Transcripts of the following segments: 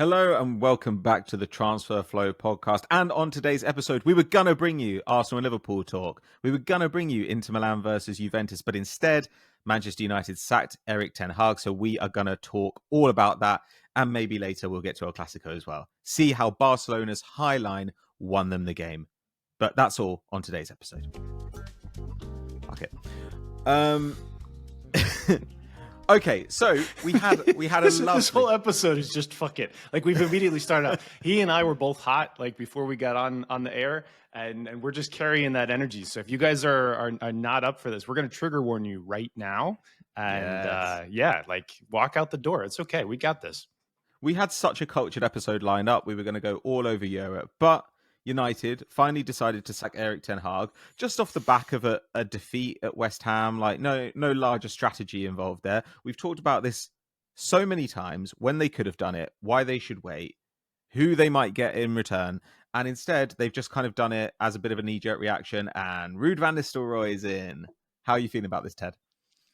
Hello and welcome back to the Transfer Flow podcast. And on today's episode, we were going to bring you Arsenal and Liverpool talk. We were going to bring you Inter Milan versus Juventus, but instead, Manchester United sacked Erik ten Hag. So we are going to talk all about that. And maybe later we'll get to El Clasico as well. See how Barcelona's high line won them the game. But that's all on today's episode. Okay. Okay, so we had a lovely... This whole episode is just fuck it. Like we've immediately started out. He and I were both hot like before we got on the air, and we're just carrying that energy. So if you guys are not up for this, we're gonna trigger warn you right now. And yes. Like walk out the door. It's okay. We got this. We had such a cultured episode lined up. We were going to go all over Europe, but United finally decided to sack Erik ten Hag just off the back of a defeat at West Ham. Like no larger strategy involved there. We've talked about this so many times, when they could have done it, why they should wait, who they might get in return. And instead, they've just kind of done it as a bit of a knee-jerk reaction. And Ruud van Nistelrooy is in. How are you feeling about this, Ted?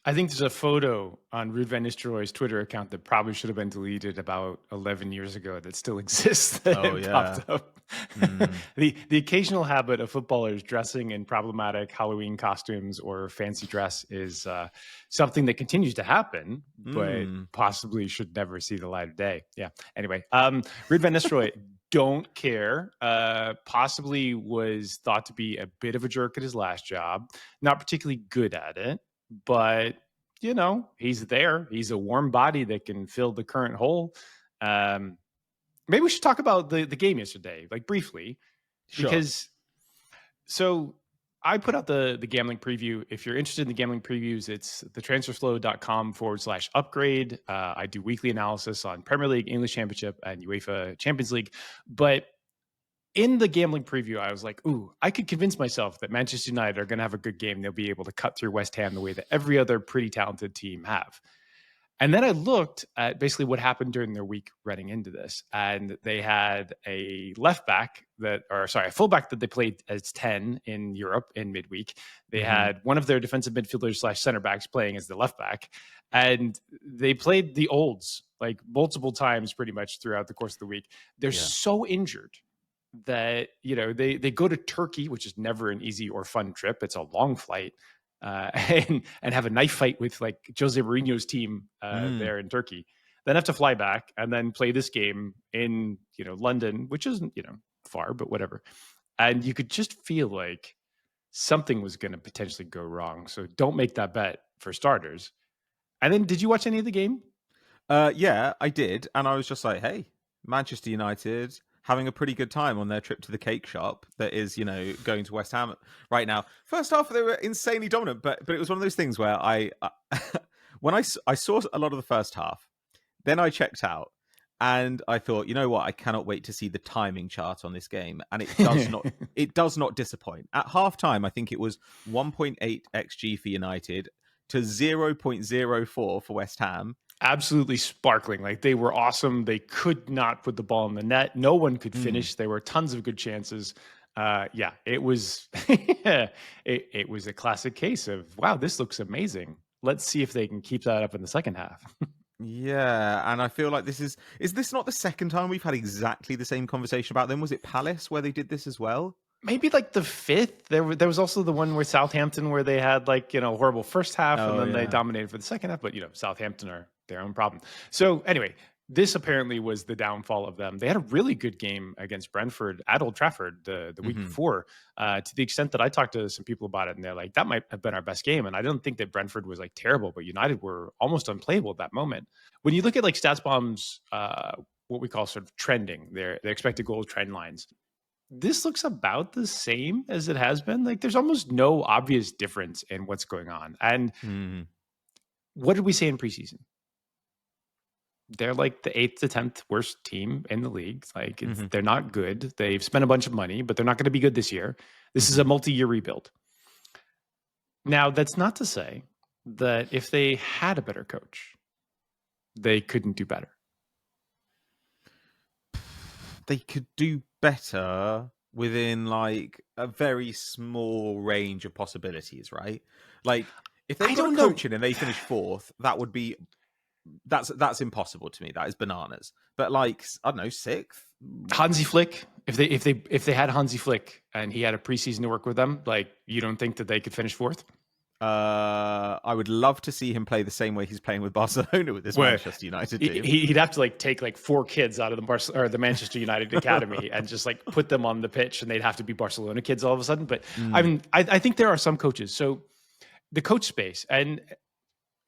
I think there's a photo on Ruud van Nistelrooy's Twitter account that probably should have been deleted about 11 years ago that still exists that popped up. The occasional habit of footballers dressing in problematic Halloween costumes or fancy dress is something that continues to happen, but possibly should never see the light of day. Yeah. Anyway, Ruud van Nistelrooy, don't care. Possibly was thought to be a bit of a jerk at his last job. Not particularly good at it. But, you know, he's there. He's a warm body that can fill the current hole. Maybe we should talk about the game yesterday, like briefly. Sure. Because, so I put out the gambling preview. If you're interested in the gambling previews, it's thetransferflow.com/upgrade. I do weekly analysis on Premier League, English Championship, and UEFA Champions League. But in the gambling preview, I was like, ooh, I could convince myself that Manchester United are going to have a good game. They'll be able to cut through West Ham the way that every other pretty talented team have. And then I looked at basically what happened during their week running into this. And they had a fullback that they played as 10 in Europe in midweek. They had one of their defensive midfielders / center backs playing as the left back. And they played the olds like multiple times pretty much throughout the course of the week. They're so injured that, you know, they go to Turkey, which is never an easy or fun trip. It's a long flight, and have a knife fight with like Jose Mourinho's team there in Turkey. Then have to fly back and then play this game in, you know, London, which isn't, you know, far, but whatever. And you could just feel like something was going to potentially go wrong. So don't make that bet for starters. And then did you watch any of the game? Yeah, I did. And I was just like, hey, Manchester United having a pretty good time on their trip to the cake shop that is, you know, going to West Ham right now. First half, they were insanely dominant, but it was one of those things where when I saw a lot of the first half, then I checked out and I thought, you know what, I cannot wait to see the timing chart on this game. And it does not disappoint. At halftime, I think it was 1.8 XG for United to 0.04 for West Ham. Absolutely sparkling. Like they were awesome. They could not put the ball in the net. No one could finish. There were tons of good chances. It was it was a classic case of, wow, this looks amazing. Let's see if they can keep that up in the second half. Yeah, and I feel like is this not the second time we've had exactly the same conversation about them? Was it Palace where they did this as well? Maybe like the fifth. There was also the one where Southampton where they had like, you know, horrible first half and then they dominated for the second half. But, you know, Southampton are their own problem. So anyway, this apparently was the downfall of them. They had a really good game against Brentford at Old Trafford the week before, to the extent that I talked to some people about it and they're like, that might have been our best game. And I don't think that Brentford was like terrible, but United were almost unplayable at that moment. When you look at like StatsBomb's, what we call sort of trending, their expected goal trend lines, this looks about the same as it has been. Like there's almost no obvious difference in what's going on. And what did we say in preseason? They're like the 8th to 10th worst team in the league. Like they're not good. They've spent a bunch of money, but they're not going to be good this year. This is a multi-year rebuild. Now, that's not to say that if they had a better coach, they couldn't do better. They could do better within like a very small range of possibilities, right? Like if they got a coaching and they finish 4th, that would be that's impossible to me. That is bananas. But like, I don't know, 6th. Hansi Flick, if they had Hansi Flick and he had a preseason to work with them, like, you don't think that they could finish 4th? I would love to see him play the same way he's playing with Barcelona with this Manchester United team. He'd have to like take like 4 kids out of the Manchester United academy and just like put them on the pitch, and they'd have to be Barcelona kids all of a sudden. But I mean, I think there are some coaches. So the coach space, and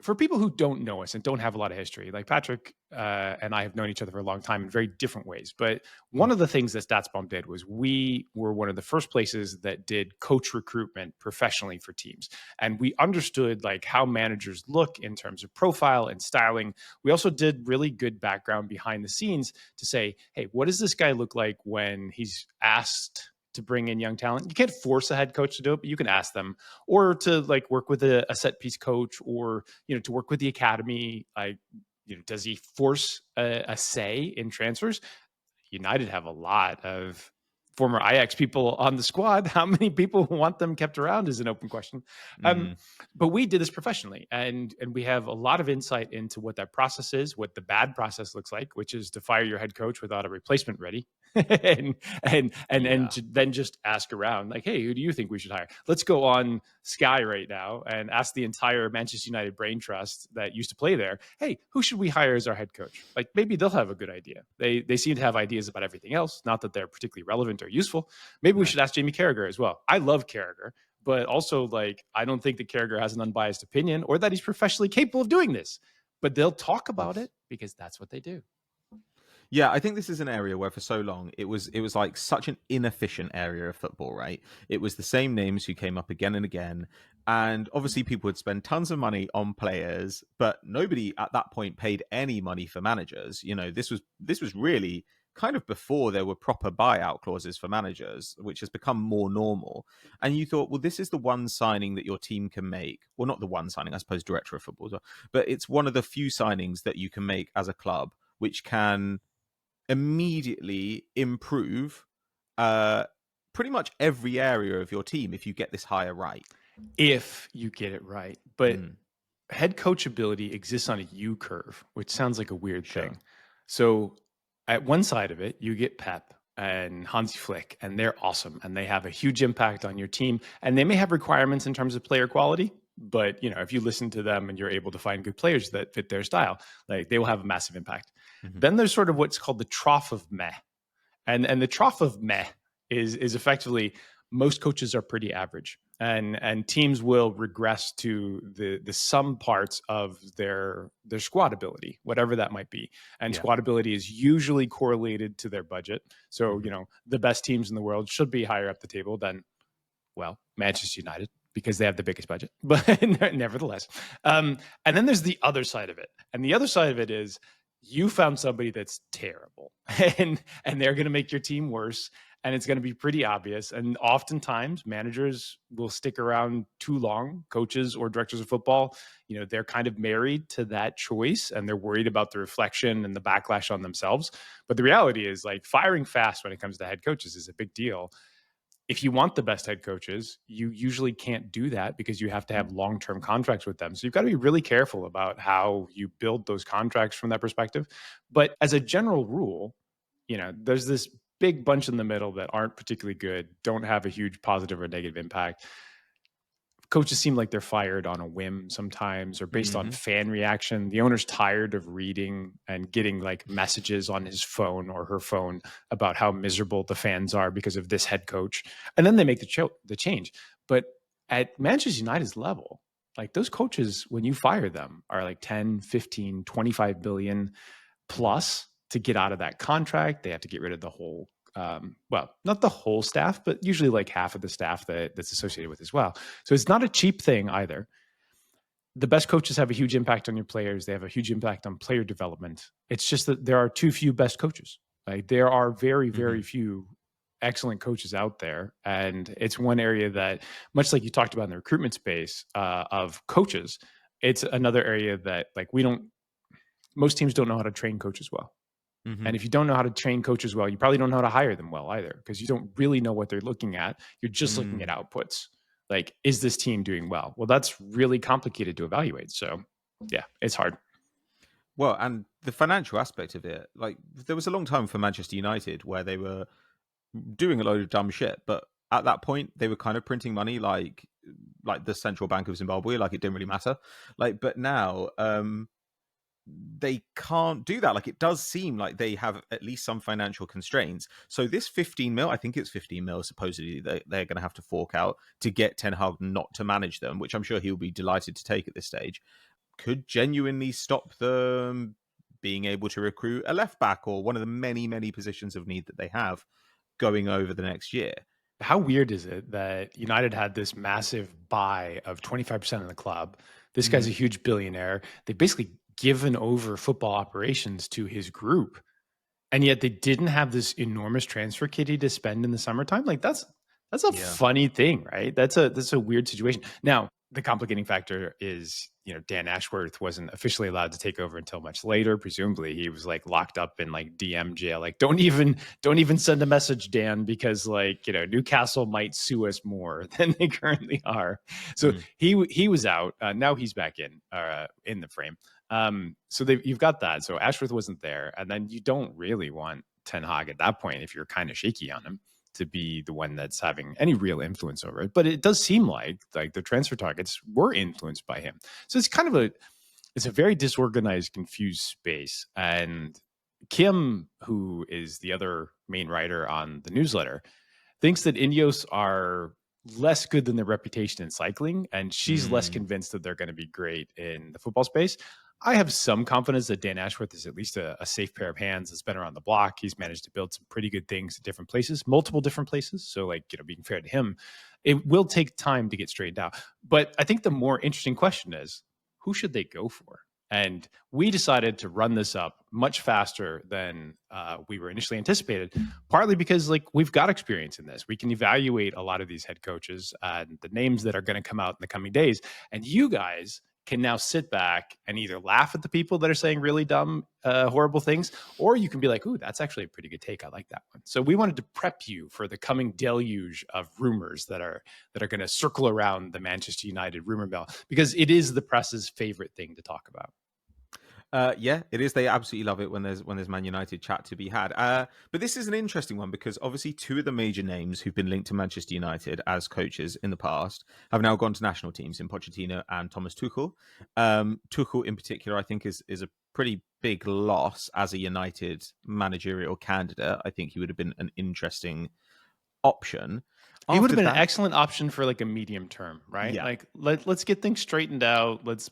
for people who don't know us and don't have a lot of history, like Patrick and I have known each other for a long time in very different ways. But one of the things that StatsBomb did was we were one of the first places that did coach recruitment professionally for teams. And we understood like how managers look in terms of profile and styling. We also did really good background behind the scenes to say, hey, what does this guy look like when he's asked to bring in young talent? You can't force a head coach to do it, but you can ask them, or to like work with a set piece coach, or, you know, to work with the academy. Like, you know, does he force a say in transfers? United have a lot of former Ajax people on the squad. How many people want them kept around is an open question. But we did this professionally, and we have a lot of insight into what that process is, what the bad process looks like, which is to fire your head coach without a replacement ready. and then just ask around, like, hey, who do you think we should hire? Let's go on Sky right now and ask the entire Manchester United brain trust that used to play there, hey, who should we hire as our head coach? Like, maybe they'll have a good idea. They seem to have ideas about everything else, not that they're particularly relevant or useful. Maybe we should ask Jamie Carragher as well. I love Carragher, but also, like, I don't think that Carragher has an unbiased opinion or that he's professionally capable of doing this, but they'll talk about it because that's what they do. Yeah, I think this is an area where for so long it was like such an inefficient area of football, right? It was the same names who came up again and again. And obviously people would spend tons of money on players, but nobody at that point paid any money for managers. You know, this was really kind of before there were proper buyout clauses for managers, which has become more normal. And you thought, well, this is the one signing that your team can make. Well, not the one signing, I suppose, director of football, but it's one of the few signings that you can make as a club, which can immediately improve pretty much every area of your team if you get this hire right. If you get it right. But head coach ability exists on a U curve, which sounds like a weird thing. So at one side of it, you get Pep and Hansi Flick, and they're awesome, and they have a huge impact on your team, and they may have requirements in terms of player quality, but, you know, if you listen to them and you're able to find good players that fit their style, like, they will have a massive impact. Then there's sort of what's called the trough of meh. And the trough of meh is effectively most coaches are pretty average, and teams will regress to the sum parts of their squad ability, whatever that might be. And squad ability is usually correlated to their budget. So, you know, the best teams in the world should be higher up the table than, well, Manchester United, because they have the biggest budget, but nevertheless. And then there's the other side of it. And the other side of it is, you found somebody that's terrible and they're going to make your team worse, and it's going to be pretty obvious. And oftentimes managers will stick around too long. Coaches or directors of football, you know, they're kind of married to that choice, and they're worried about the reflection and the backlash on themselves. But the reality is, like, firing fast when it comes to head coaches is a big deal. If you want the best head coaches, you usually can't do that because you have to have long-term contracts with them. So you've got to be really careful about how you build those contracts from that perspective. But as a general rule, you know, there's this big bunch in the middle that aren't particularly good, don't have a huge positive or negative impact. Coaches seem like they're fired on a whim sometimes, or based on fan reaction. The owner's tired of reading and getting like messages on his phone or her phone about how miserable the fans are because of this head coach. And then they make the change. But at Manchester United's level, like, those coaches, when you fire them, are like 10, 15, 25 billion plus to get out of that contract. They have to get rid of the whole well, not the whole staff, but usually like half of the staff that's associated with as well. So it's not a cheap thing either. The best coaches have a huge impact on your players. They have a huge impact on player development. It's just that there are too few best coaches. Like, there are very, very few excellent coaches out there. And it's one area that, much like you talked about in the recruitment space of coaches, it's another area that, like, most teams don't know how to train coaches well. And if you don't know how to train coaches well, you probably don't know how to hire them well either, because you don't really know what they're looking at. You're just looking at outputs. Like, is this team doing well? Well, that's really complicated to evaluate. So, yeah, it's hard. Well, and the financial aspect of it, like there was a long time for Manchester United where they were doing a load of dumb shit, but at that point they were kind of printing money like the central bank of Zimbabwe, like it didn't really matter. Like, but now they can't do that. Like, it does seem like they have at least some financial constraints. So this 15 mil, I think it's 15 mil supposedly they're going to have to fork out to get Ten Hag not to manage them, which I'm sure he'll be delighted to take at this stage, could genuinely stop them being able to recruit a left back or one of the many, many positions of need that they have going over the next year. How weird is it that United had this massive buy of 25% of the club? This guy's a huge billionaire. They've basically given over football operations to his group, and yet they didn't have this enormous transfer kitty to spend in the summertime. Like that's a funny thing, right? That's a weird situation. Now, the complicating factor is, Dan Ashworth wasn't officially allowed to take over until much later. Presumably, he was like locked up in like DM jail. Like, don't even send a message, Dan, because like Newcastle might sue us more than they currently are. So he was out. Now he's back in the frame. So you've got that. So Ashworth wasn't there, and then you don't really want Ten Hag at that point if you're kind of shaky on him to be the one that's having any real influence over it. But it does seem like the transfer targets were influenced by him. So it's kind of it's a very disorganized, confused space. And Kim, who is the other main writer on the newsletter, thinks that Ineos are less good than their reputation in cycling, and she's less convinced that they're going to be great in the football space. I have some confidence that Dan Ashworth is at least a safe pair of hands that's been around the block. He's managed to build some pretty good things at different places, multiple different places. So, like, being fair to him, it will take time to get straightened out. But I think the more interesting question is, who should they go for? And we decided to run this up much faster than we were initially anticipated, partly because we've got experience in this. We can evaluate a lot of these head coaches and the names that are going to come out in the coming days. And you guys can now sit back and either laugh at the people that are saying really dumb, horrible things, or you can be like, ooh, that's actually a pretty good take. I like that one. So we wanted to prep you for the coming deluge of rumors that are going to circle around the Manchester United rumor mill, because it is the press's favorite thing to talk about. Yeah, it is. They absolutely love it when there's Man United chat to be had. But this is an interesting one because obviously two of the major names who've been linked to Manchester United as coaches in the past have now gone to national teams in Pochettino and Thomas Tuchel. Tuchel in particular, I think, is a pretty big loss as a United managerial candidate. I think he would have been an interesting option. He would have been an excellent option for like a medium term, right? Yeah. Like let's get things straightened out. Let's,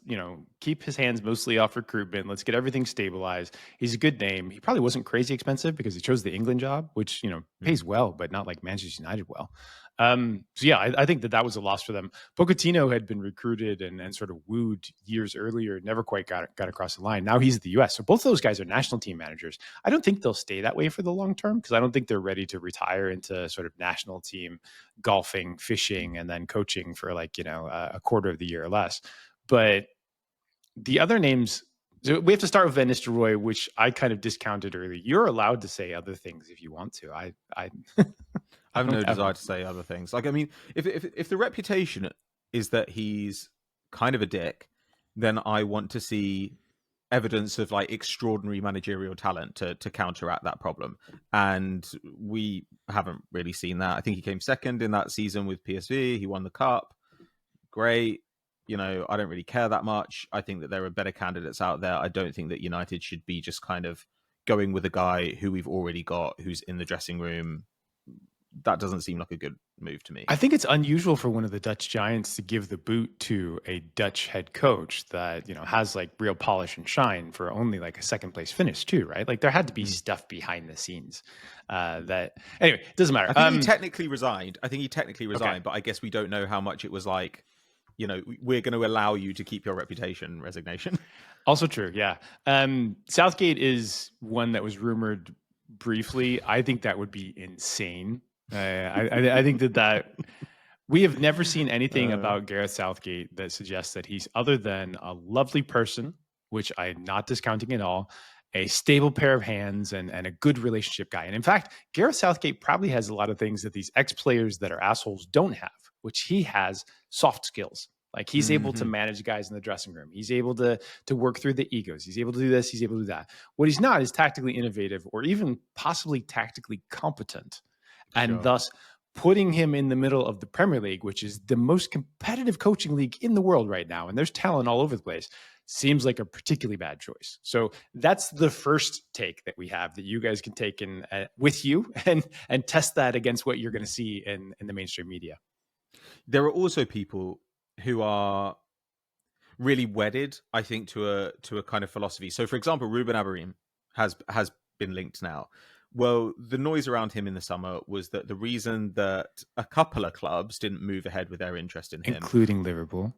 keep his hands mostly off recruitment. Let's get everything stabilized. He's a good name. He probably wasn't crazy expensive because he chose the England job, which, pays well, but not like Manchester United well. So yeah, I think that was a loss for them. Pochettino had been recruited and sort of wooed years earlier, never quite got across the line. Now he's the US. So both those guys are national team managers. I don't think they'll stay that way for the long term because I don't think they're ready to retire into sort of national team golfing, fishing, and then coaching for a quarter of the year or less. But the other names, so we have to start with Van Nistelrooy, which I kind of discounted early. You're allowed to say other things if you want to. I have no desire to say other things. Like, I mean, if the reputation is that he's kind of a dick, then I want to see evidence of extraordinary managerial talent to counteract that problem. And we haven't really seen that. I think he came second in that season with PSV. He won the cup. Great. I don't really care that much. I think that there are better candidates out there. I don't think that United should be just kind of going with a guy who we've already got, who's in the dressing room. That doesn't seem like a good move to me. I think it's unusual for one of the Dutch giants to give the boot to a Dutch head coach that, has real polish and shine for only a second place finish too, right? There had to be stuff behind the scenes anyway, it doesn't matter. I think he technically resigned. Okay. But I guess we don't know how much it was we're going to allow you to keep your reputation resignation. Also true. Yeah. Southgate is one that was rumored briefly. I think that would be insane. I think that we have never seen anything about Gareth Southgate that suggests that he's other than a lovely person, which I'm not discounting at all, a stable pair of hands and a good relationship guy. And in fact, Gareth Southgate probably has a lot of things that these ex-players that are assholes don't have, which he has: soft skills. Like he's able to manage guys in the dressing room. He's able to work through the egos. He's able to do this. He's able to do that. What he's not is tactically innovative or even possibly tactically competent. And thus putting him in the middle of the Premier League, which is the most competitive coaching league in the world right now, and there's talent all over the place, seems like a particularly bad choice. So that's the first take that we have that you guys can take in with you and test that against what you're going to see in the mainstream media. There are also people who are really wedded, I think, to a kind of philosophy. So, for example, Ruben Amorim has been linked now. Well, the noise around him in the summer was that the reason that a couple of clubs didn't move ahead with their interest in him, including Liverpool,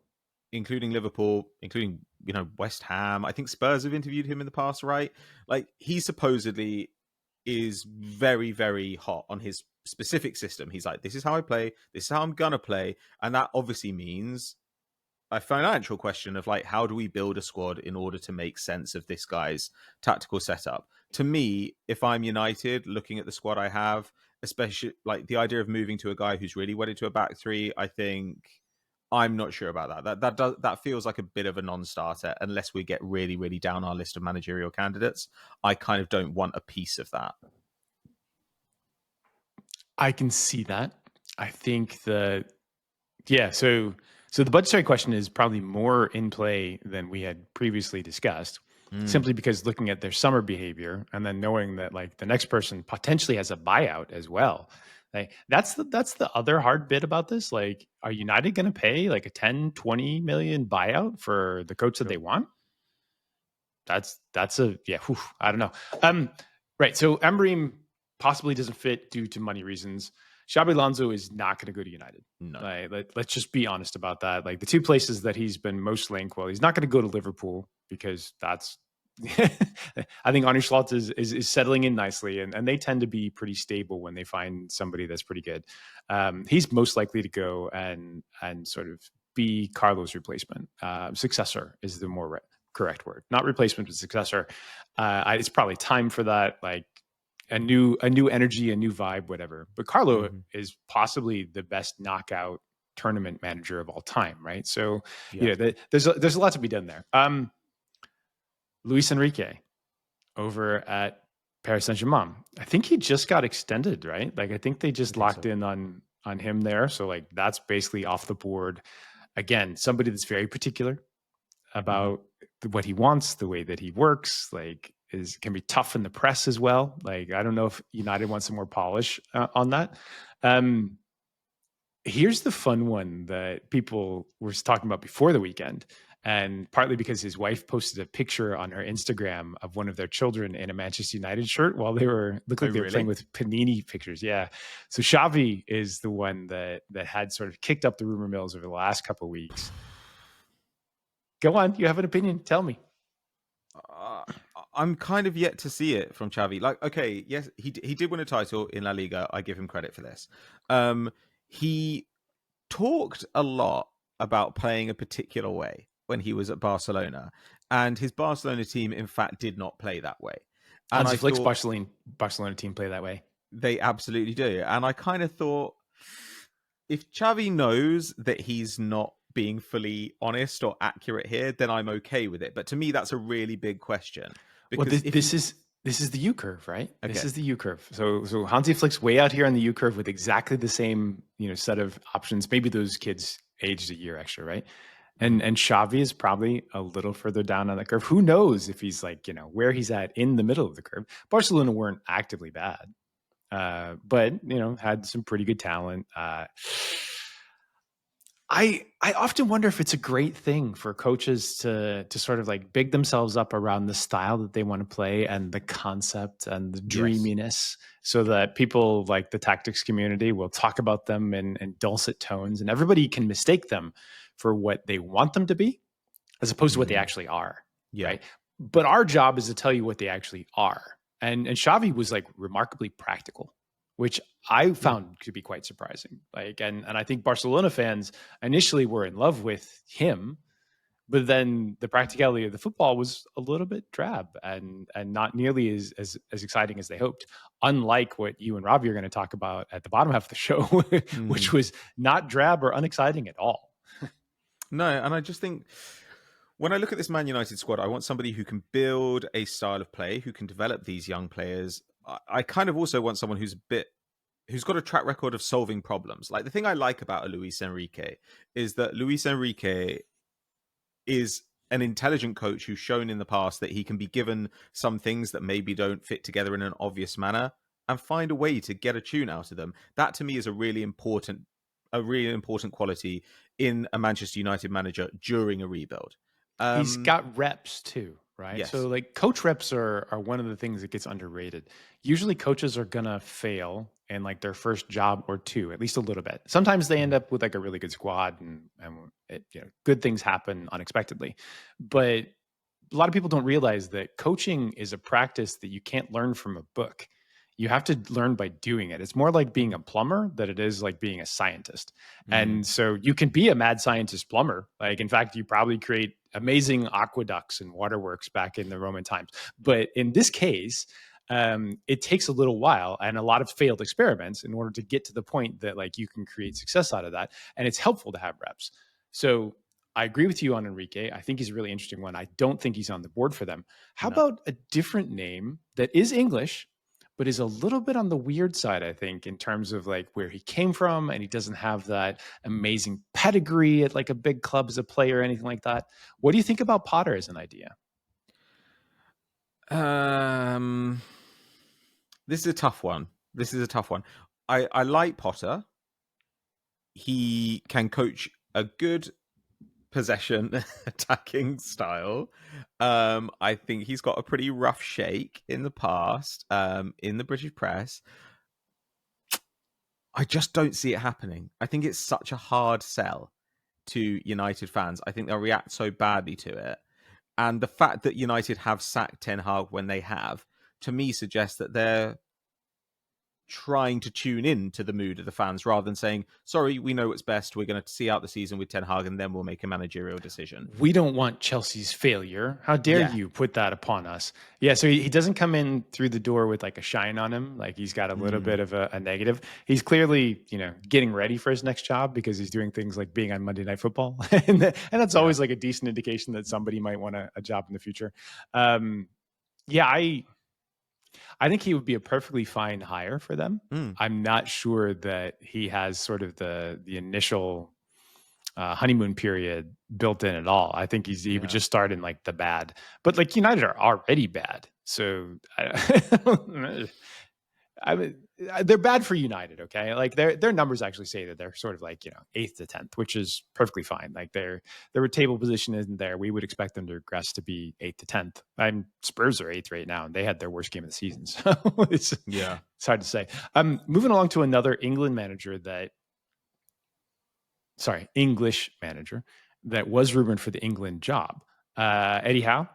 including West Ham. I think Spurs have interviewed him in the past, right? Like he supposedly is very, very hot on his specific system. He's like, this is how I play. This is how I'm gonna play, and that obviously means a financial question of like, how do we build a squad in order to make sense of this guy's tactical setup? To me, if I'm United, looking at the squad I have, especially like the idea of moving to a guy who's really wedded to a back three, I think I'm not sure about that. That feels like a bit of a non-starter unless we get really, really down our list of managerial candidates. I kind of don't want a piece of that. I can see that. I think so the budgetary question is probably more in play than we had previously discussed, simply because looking at their summer behavior and then knowing that like the next person potentially has a buyout as well. Like that's the other hard bit about this. Like, are United going to pay like a 10, 20 million buyout for the coach that they want? I don't know. Right. So Amorim possibly doesn't fit due to money reasons. Xabi Alonso is not going to go to United. No. Let's just be honest about that. Like the two places that he's been most linked, well, he's not going to go to Liverpool because that's, I think Arne Slot is settling in nicely and they tend to be pretty stable when they find somebody that's pretty good. He's most likely to go and sort of be Carlo's replacement. Successor is the more correct word, not replacement, but successor. It's probably time for that. Like, a new energy, a new vibe, whatever. But Carlo is possibly the best knockout tournament manager of all time, right? So, there's a lot to be done there. Luis Enrique over at Paris Saint-Germain. I think he just got extended, right? Like I think they just locked in on him there. So like that's basically off the board. Again, somebody that's very particular about what he wants, the way that he works, like can be tough in the press as well. Like, I don't know if United wants some more polish on that. Here's the fun one that people were talking about before the weekend, and partly because his wife posted a picture on her Instagram of one of their children in a Manchester United shirt while they were were playing with Panini pictures. Yeah. So Xavi is the one that had sort of kicked up the rumor mills over the last couple of weeks. Go on. You have an opinion. Tell me. I'm kind of yet to see it from Xavi. Like, okay, yes, he did win a title in La Liga. I give him credit for this. He talked a lot about playing a particular way when he was at Barcelona, and his Barcelona team, in fact, did not play that way. And Hansi Flick's Barcelona team play that way. They absolutely do. And I kind of thought, if Xavi knows that he's not being fully honest or accurate here, then I'm okay with it. But to me, that's a really big question. Because this is the U curve, right? Okay. This is the U curve. So Hansi Flick's way out here on the U curve with exactly the same set of options. Maybe those kids aged a year extra, right? And Xavi is probably a little further down on the curve. Who knows if he's like where he's at in the middle of the curve. Barcelona weren't actively bad, but had some pretty good talent. I often wonder if it's a great thing for coaches to sort of like big themselves up around the style that they want to play and the concept and the dreaminess, so that people like the tactics community will talk about them in dulcet tones and everybody can mistake them for what they want them to be as opposed to what they actually are. Yeah. Right. But our job is to tell you what they actually are. And Xavi was like remarkably practical, which I found to be quite surprising. Like, and I think Barcelona fans initially were in love with him, but then the practicality of the football was a little bit drab and not nearly as exciting as they hoped. Unlike what you and Ravi are going to talk about at the bottom half of the show, which was not drab or unexciting at all. No, and I just think when I look at this Man United squad, I want somebody who can build a style of play, who can develop these young players. I kind of also want someone who's got a track record of solving problems. Like the thing I like about a Luis Enrique is that Luis Enrique is an intelligent coach who's shown in the past that he can be given some things that maybe don't fit together in an obvious manner and find a way to get a tune out of them. That to me is a really important quality in a Manchester United manager during a rebuild. He's got reps too, right? Yes. So like coach reps are one of the things that gets underrated. Usually coaches are gonna fail in like their first job or two, at least a little bit. Sometimes they end up with like a really good squad and good things happen unexpectedly. But a lot of people don't realize that coaching is a practice that you can't learn from a book. You have to learn by doing it. It's more like being a plumber than it is like being a scientist. And so you can be a mad scientist plumber. Like, in fact, you probably create amazing aqueducts and waterworks back in the Roman times. But in this case, it takes a little while and a lot of failed experiments in order to get to the point that like you can create success out of that. And it's helpful to have reps. So I agree with you on Enrique. I think he's a really interesting one. I don't think he's on the board for them. How about a different name that is English, but is a little bit on the weird side, I think, in terms of like where he came from, and he doesn't have that amazing pedigree at like a big club as a player or anything like that. What do you think about Potter as an idea? This is a tough one. I like Potter. He can coach a good possession attacking style. I think he's got a pretty rough shake in the past in the British press. I just don't see it happening. I think it's such a hard sell to United fans. I think they'll react so badly to it. And the fact that United have sacked Ten Hag when they have, to me, suggests that they're trying to tune in to the mood of the fans rather than saying, sorry, we know what's best. We're going to see out the season with Ten Hag and then we'll make a managerial decision. We don't want Chelsea's failure. How dare you put that upon us? Yeah, so he doesn't come in through the door with like a shine on him. Like he's got a little bit of a negative. He's clearly, getting ready for his next job because he's doing things like being on Monday Night Football. and that's always like a decent indication that somebody might want a job in the future. I think he would be a perfectly fine hire for them. I'm not sure that he has sort of the initial honeymoon period built in at all. I think he would just start in like the bad. But like United are already bad. So they're bad for United, okay? Like their numbers actually say that they're sort of like 8th to 10th, which is perfectly fine. Like their table position isn't there. We would expect them to regress to be 8th to 10th. Spurs are 8th right now, and they had their worst game of the season. So it's hard to say. Moving along to another English manager that was rumored for the England job, Eddie Howe.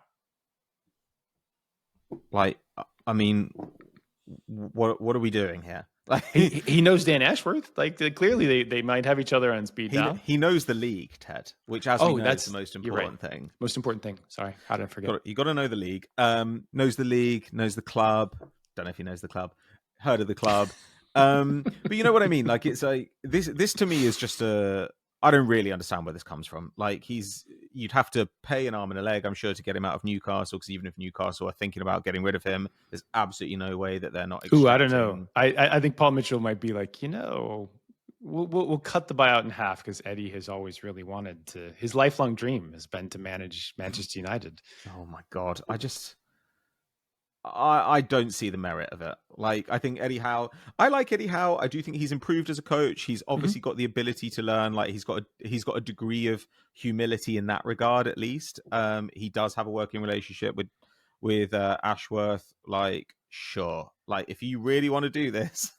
Like, I mean, what are we doing here? Like, he knows Dan Ashworth. Like clearly they might have each other on speed dial. He knows the league, Ted, which as we know is the most important thing. Most important thing. Sorry, how did I forget? You got to know the league. Knows the league, knows the club. Don't know if he knows the club. Heard of the club. But you know what I mean? Like it's like this to me is just I don't really understand where this comes from. Like you'd have to pay an arm and a leg, I'm sure, to get him out of Newcastle, because even if Newcastle are thinking about getting rid of him, there's absolutely no way that they're not. Ooh, I don't know. I think Paul Mitchell might be like, we'll cut the buyout in half, because Eddie has always really wanted to. His lifelong dream has been to manage Manchester United. Oh my God, I don't see the merit of it. Like, I think Eddie Howe, I like Eddie Howe. I do think he's improved as a coach. He's obviously got the ability to learn. Like he's got a degree of humility in that regard, at least. He does have a working relationship with Ashworth. Like, sure. Like, if you really want to do this,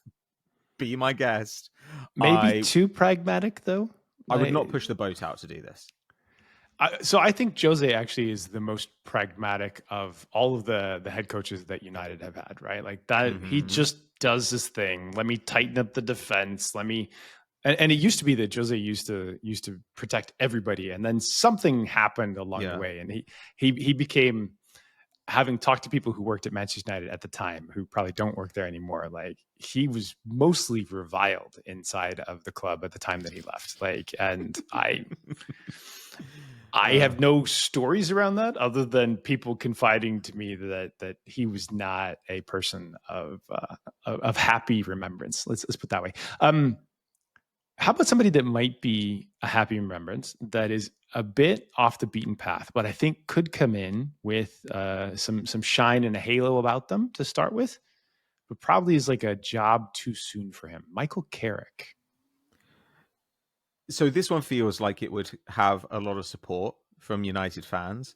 be my guest. Maybe too pragmatic, though. I would not push the boat out to do this. So I think Jose actually is the most pragmatic of all of the head coaches that United have had, right? Like that, he just does this thing. Let me tighten up the defense. And it used to be that Jose used to protect everybody, and then something happened along the way, and he became, having talked to people who worked at Manchester United at the time, who probably don't work there anymore, like he was mostly reviled inside of the club at the time that he left. Like, and I have no stories around that other than people confiding to me that he was not a person of happy remembrance. Let's put it that way. How about somebody that might be a happy remembrance that is a bit off the beaten path, but I think could come in with some shine and a halo about them to start with, but probably is like a job too soon for him. Michael Carrick. So this one feels like it would have a lot of support from United fans.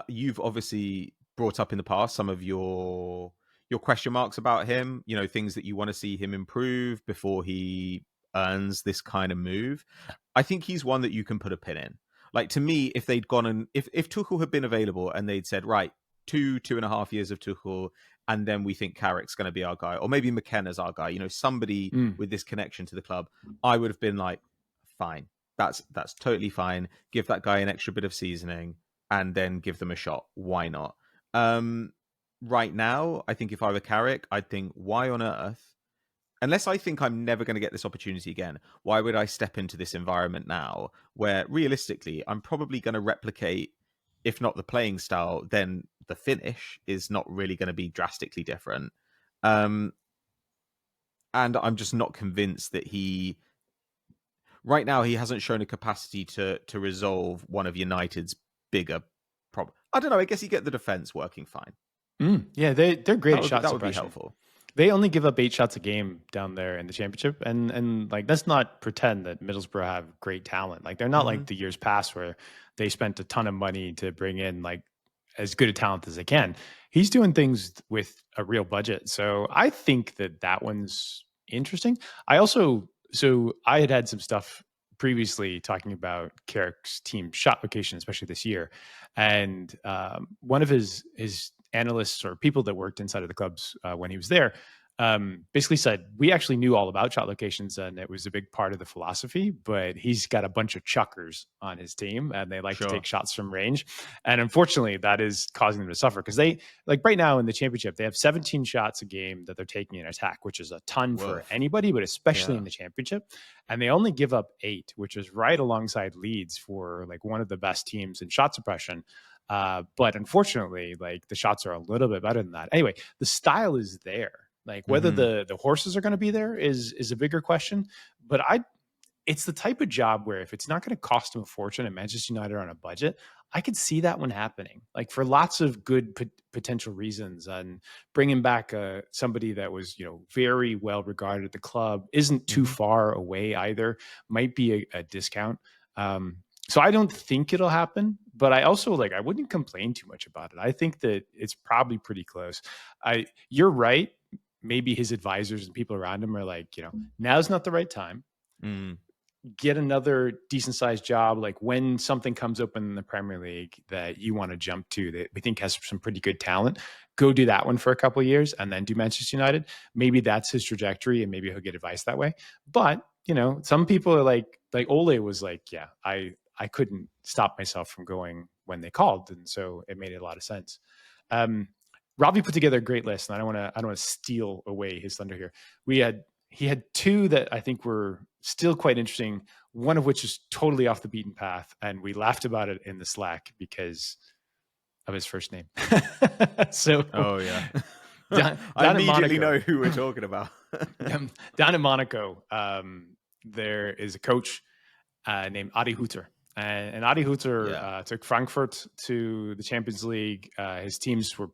You've obviously brought up in the past some of your question marks about him, things that you want to see him improve before he earns this kind of move. I think he's one that you can put a pin in. Like, to me, if they'd gone and if Tuchel had been available and they'd said, right, 2.5 years of Tuchel, and then we think Carrick's going to be our guy, or maybe McKenna's our guy, somebody with this connection to the club, I would have been like, fine, that's totally fine. Give that guy an extra bit of seasoning and then give them a shot. Why not? Right now, I think if I were Carrick, I'd think, why on earth, unless I think I'm never going to get this opportunity again, why would I step into this environment now where realistically I'm probably going to replicate, if not the playing style, then the finish is not really going to be drastically different. And I'm just not convinced that right now, he hasn't shown a capacity to resolve one of United's bigger problems. I don't know. I guess you get the defense working fine. Yeah, they're great at shot suppression. That would be helpful. They only give up 8 shots a game down there in the championship, and like, let's not pretend that Middlesbrough have great talent. Like, they're not like the years past where they spent a ton of money to bring in like as good a talent as they can. He's doing things with a real budget, so I think that one's interesting. So I had some stuff previously talking about Carrick's team shot location, especially this year. And one of his analysts or people that worked inside of the clubs when he was there basically said, we actually knew all about shot locations and it was a big part of the philosophy, but he's got a bunch of chuckers on his team and they like to take shots from range. And unfortunately, that is causing them to suffer because they, like right now in the championship, they have 17 shots a game that they're taking in attack, which is a ton for anybody, but especially in the championship. And they only give up 8, which is right alongside Leeds for like one of the best teams in shot suppression. But unfortunately, like the shots are a little bit better than that. Anyway, the style is there. Like whether the horses are going to be there is a bigger question. But it's the type of job where if it's not going to cost them a fortune and Manchester United are on a budget, I could see that one happening. Like for lots of good potential reasons, and bringing back somebody that was very well regarded at the club isn't too far away either. Might be a discount. So I don't think it'll happen, but I also I wouldn't complain too much about it. I think that it's probably pretty close. You're right. Maybe his advisors and people around him are like, now's not the right time. Get another decent sized job. Like when something comes open in the Premier League that you want to jump to that we think has some pretty good talent, go do that one for a couple of years and then do Manchester United. Maybe that's his trajectory and maybe he'll get advice that way. But, some people are like Ole was like, yeah, I couldn't stop myself from going when they called. And so it made a lot of sense. Ravi put together a great list, and I don't want to steal away his thunder here. He had 2 that I think were still quite interesting, one of which is totally off the beaten path, and we laughed about it in the Slack because of his first name. So, I immediately know who we're talking about. Down in Monaco, there is a coach named Adi Hütter. And Adi Hütter took Frankfurt to the Champions League. His teams were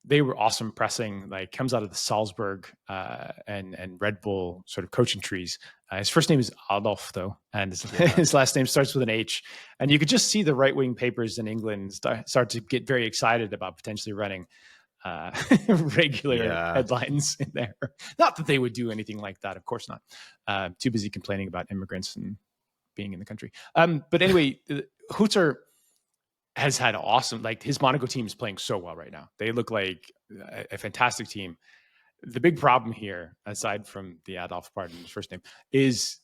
they were awesome pressing, like comes out of the Salzburg and Red Bull sort of coaching trees. His first name is Adolf, though, and his last name starts with an H. And you could just see the right-wing papers in England start to get very excited about potentially running regular headlines in there. Not that they would do anything like that, of course not. Too busy complaining about immigrants and being in the country. But anyway, Hütter has had awesome, his Monaco team is playing so well right now. They look like a fantastic team. The big problem here, aside from the Adolf part in his first name, is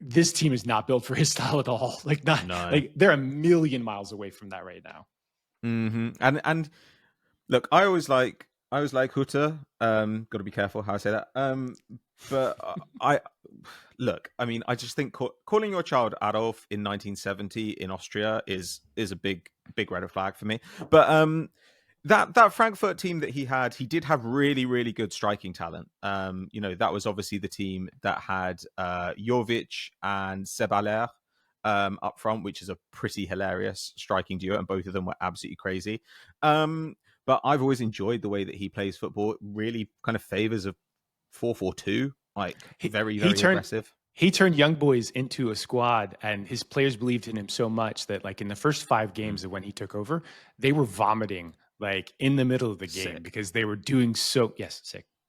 this team is not built for his style at all. They're a million miles away from that right now. And look, I always like I was like Hutter. Got to be careful how I say that. But I look. I mean, I just think calling your child Adolf in 1970 in Austria is a big red flag for me. But that Frankfurt team that he did have really, really good striking talent. That was obviously the team that had Jovic and Seballer up front, which is a pretty hilarious striking duo, and both of them were absolutely crazy. But I've always enjoyed the way that he plays football. It really kind of favors a 4-4-2, like very, very aggressive. He turned young boys into a squad, and his players believed in him so much that, like, in the first 5 games of when he took over, they were vomiting like in the middle of the game because they were doing sick.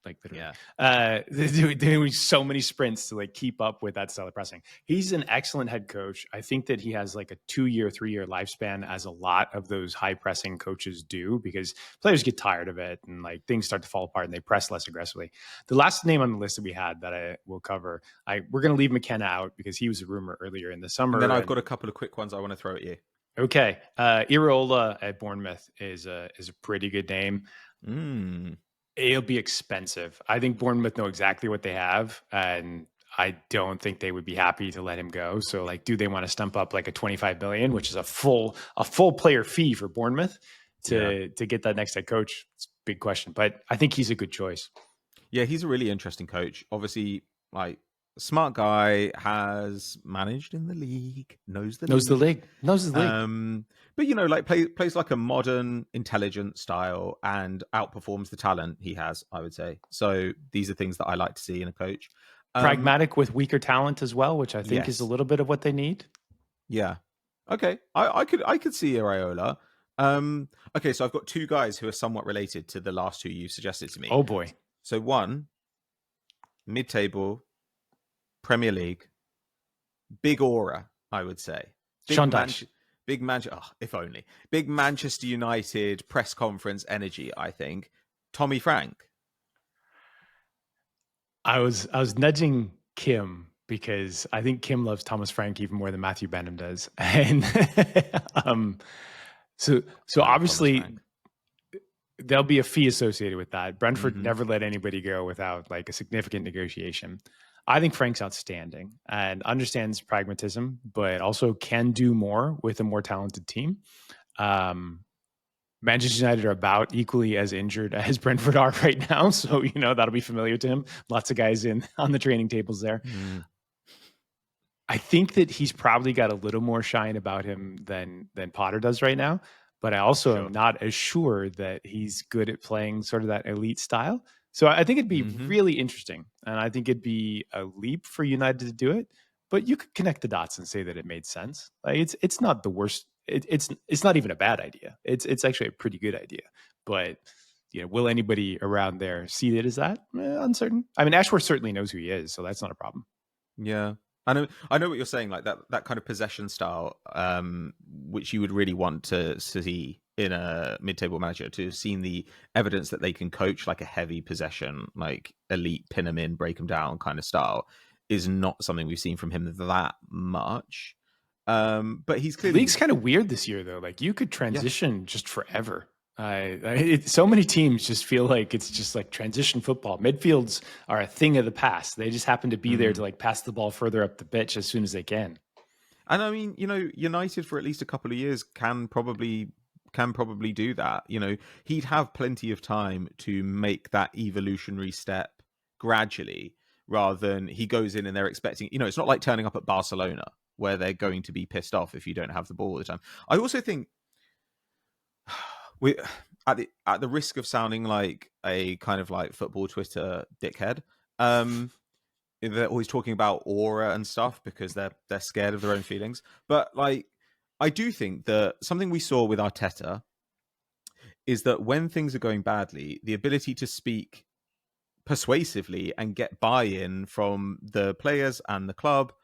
Like literally, they're doing so many sprints to like keep up with that style of pressing. He's an excellent head coach. I think that he has like a 2-year, 3-year lifespan, as a lot of those high pressing coaches do, because players get tired of it and like things start to fall apart and they press less aggressively. The last name on the list that we had that I will cover, we're going to leave McKenna out because he was a rumor earlier in the summer. And then I've got a couple of quick ones I want to throw at you. Okay, Iraola at Bournemouth is a pretty good name. It'll be expensive. I think Bournemouth know exactly what they have, and I don't think they would be happy to let him go. So, like, do they want to stump up like a 25 million, which is a full player fee for Bournemouth to get that next head coach? It's a big question, but I think he's a good choice. Yeah, he's a really interesting coach. Obviously, like, smart guy, has managed in the league, knows the league. But like plays like a modern, intelligent style and outperforms the talent he has, I would say. So these are things that I like to see in a coach. Pragmatic with weaker talent as well, which I think is a little bit of what they need. Yeah. Okay. I could see Iraola. Okay, so I've got 2 guys who are somewhat related to the last 2 you've suggested to me. Oh boy. So one, mid-table, Premier League, big aura, I would say. Big Manchester United press conference energy, I think. Tommy Frank. I was nudging Kim because I think Kim loves Thomas Frank even more than Matthew Benham does. And so obviously there'll be a fee associated with that. Brentford never let anybody go without like a significant negotiation. I think Frank's outstanding and understands pragmatism, but also can do more with a more talented team. Manchester United are about equally as injured as Brentford are right now. So, that'll be familiar to him. Lots of guys on the training tables there. I think that he's probably got a little more shine about him than Potter does right now. But I also am not as sure that he's good at playing sort of that elite style. So I think it'd be really interesting. And I think it'd be a leap for United to do it. But you could connect the dots and say that it made sense. Like it's not the worst. It's not even a bad idea. It's actually a pretty good idea. But will anybody around there see it as that? Uncertain. I mean, Ashworth certainly knows who he is, so that's not a problem. Yeah. I know what you're saying, like that kind of possession style, which you would really want to see in a mid-table manager, to have seen the evidence that they can coach like a heavy possession, like elite, pin them in, break them down kind of style, is not something we've seen from him that much. But he's clearly... The league's kind of weird this year, though. Like, you could transition just forever. So many teams just feel like it's just like transition football. Midfields are a thing of the past. They just happen to be there to like pass the ball further up the pitch as soon as they can. And I mean, United for at least a couple of years can probably do that. He'd have plenty of time to make that evolutionary step gradually, rather than he goes in and they're expecting, it's not like turning up at Barcelona where they're going to be pissed off if you don't have the ball all the time. I also think we at the risk of sounding like a kind of like football Twitter dickhead, they're always talking about aura and stuff because they're scared of their own feelings. But like, I do think that something we saw with Arteta is that when things are going badly, the ability to speak persuasively and get buy-in from the players and the club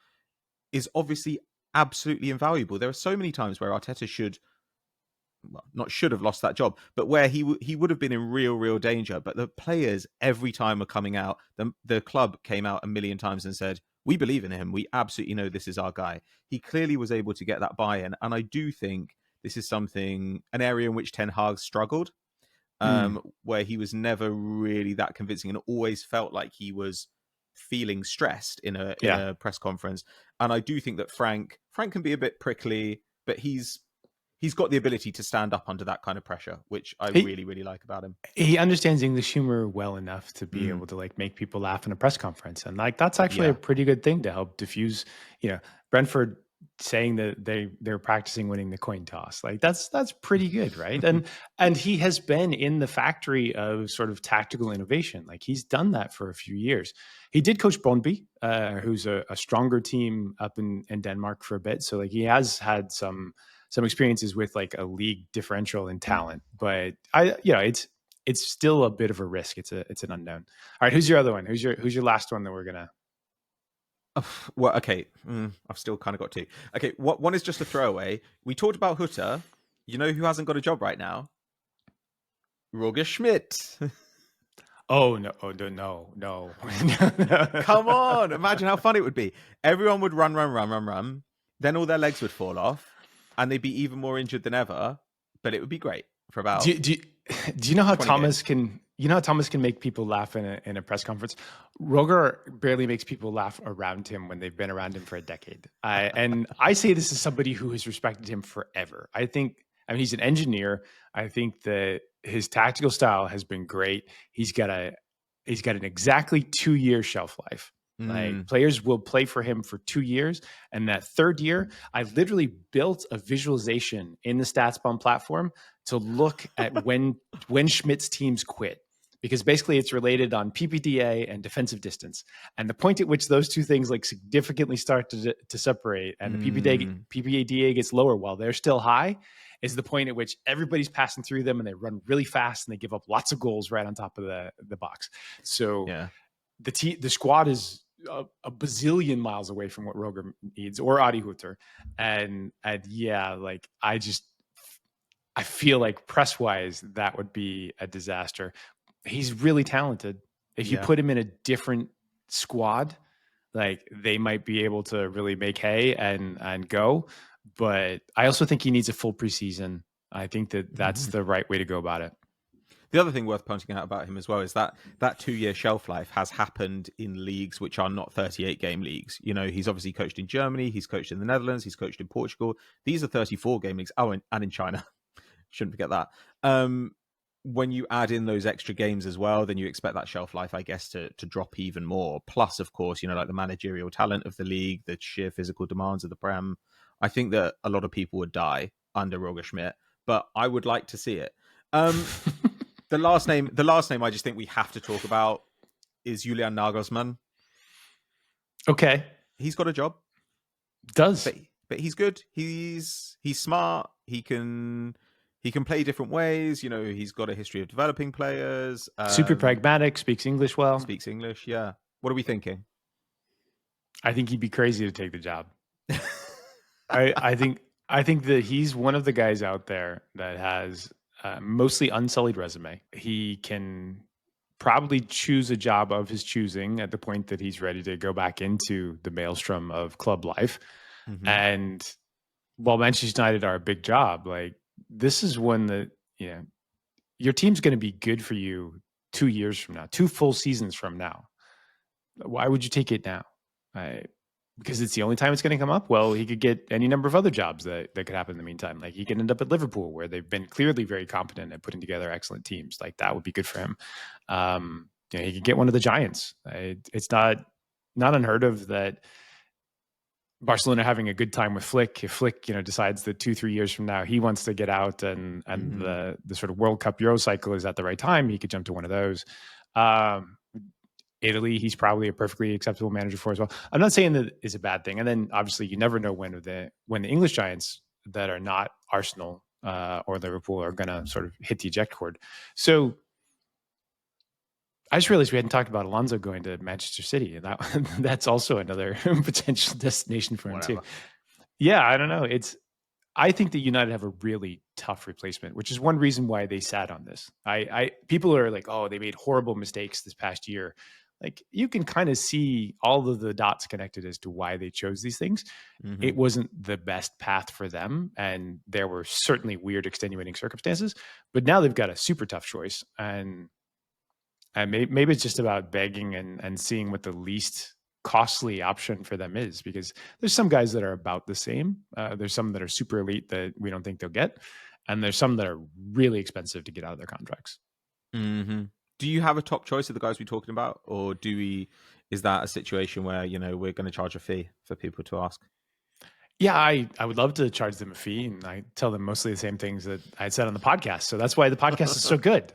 is obviously absolutely invaluable. There are so many times where Arteta not should have lost that job, but where he would have been in real danger. But the players every time are coming out. The club came out a million times and said, we believe in him. We absolutely know this is our guy. He clearly was able to get that buy-in. And I do think this is an area in which Ten Hag struggled. where he was never really that convincing and always felt like he was feeling stressed in a press conference. And I do think that Frank can be a bit prickly, but he's got the ability to stand up under that kind of pressure, which I really, really like about him. He understands English humor well enough to be able to like make people laugh in a press conference. And like, that's actually a pretty good thing to help diffuse, Brentford saying that they're practicing winning the coin toss. Like that's pretty good. Right. And he has been in the factory of sort of tactical innovation. Like he's done that for a few years. He did coach Brøndby, who's a stronger team up in Denmark for a bit. So like he has had some experiences with like a league differential in talent, but it's still a bit of a risk. It's an unknown. All right. Who's your other one? Who's your last one that we're going to, well, okay. I've still kind of got two. Okay, one is just a throwaway. We talked about Hutter. You know who hasn't got a job right now? Roger Schmidt. Oh no! Come on! Imagine how fun it would be. Everyone would run. Then all their legs would fall off, and they'd be even more injured than ever. But it would be great for about. Do you know how Thomas can? You know how Thomas can make people laugh in a press conference? Roger barely makes people laugh around him when they've been around him for a decade. And I say this as somebody who has respected him forever. I mean, he's an engineer. I think that his tactical style has been great. He's got an exactly 2-year shelf life. Like players will play for him for 2 years. And that third year, I literally built a visualization in the StatsBomb platform to look at when Schmidt's teams quit. Because basically it's related on PPDA and defensive distance. And the point at which those two things like significantly start to separate and the PPDA gets lower while they're still high is the point at which everybody's passing through them and they run really fast and they give up lots of goals right on top of the box. So the squad is a bazillion miles away from what Roger needs or Adi Hutter. And like I feel like press wise, that would be a disaster. He's really talented. If you put him in a different squad, like they might be able to really make hay and go. But I also think he needs a full preseason. I think that's the right way to go about it. The other thing worth pointing out about him as well is that 2-year shelf life has happened in leagues which are not 38-game leagues. He's obviously coached in Germany, he's coached in the Netherlands, he's coached in Portugal. These are 34-game leagues. Oh, and in China. Shouldn't forget that. When you add in those extra games as well, then you expect that shelf life, I guess, to drop even more. Plus, of course, like the managerial talent of the league, the sheer physical demands of the Prem. I think that a lot of people would die under Roger Schmidt, but I would like to see it. The last name I just think we have to talk about is Julian Nagelsmann. Okay. He's got a job. But he's good. He's smart. He can play different ways. He's got a history of developing players. Super pragmatic, speaks English well. Speaks English, yeah. What are we thinking? I think he'd be crazy to take the job. I think that he's one of the guys out there that has mostly unsullied resume. He can probably choose a job of his choosing at the point that he's ready to go back into the maelstrom of club life. And while Manchester United are a big job, like this is one that, your team's going to be good for you 2 years from now, 2 full seasons from now. Why would you take it now? Because it's the only time it's going to come up. Well, he could get any number of other jobs that could happen in the meantime. Like he could end up at Liverpool, where they've been clearly very competent at putting together excellent teams. Like that would be good for him. He could get one of the Giants. It's not unheard of that Barcelona having a good time with Flick. If Flick, decides that 2-3 years from now he wants to get out and the sort of World Cup Euro cycle is at the right time, he could jump to one of those. Italy, he's probably a perfectly acceptable manager for as well. I'm not saying that is a bad thing. And then obviously you never know when the English Giants that are not Arsenal or Liverpool are going to sort of hit the eject cord. So I just realized we hadn't talked about Alonso going to Manchester City, and that's also another potential destination for him too. Yeah, I don't know. I think that United have a really tough replacement, which is one reason why they sat on this. People are like, oh, they made horrible mistakes this past year. like you can kind of see all of the dots connected as to why they chose these things. Mm-hmm. It wasn't the best path for them, and there were certainly weird extenuating circumstances, but now they've got a super tough choice, and maybe it's just about begging and seeing what the least costly option for them is, because there's some guys that are about the same. There's some that are super elite that we don't think they'll get, and there's some that are really expensive to get out of their contracts. Mm-hmm. Do you have a top choice of the guys we're talking about, or is that a situation where, you know, we're going to charge a fee for people to ask? Yeah, I would love to charge them a fee, and I tell them mostly the same things that I said on the podcast. So that's why the podcast is so good.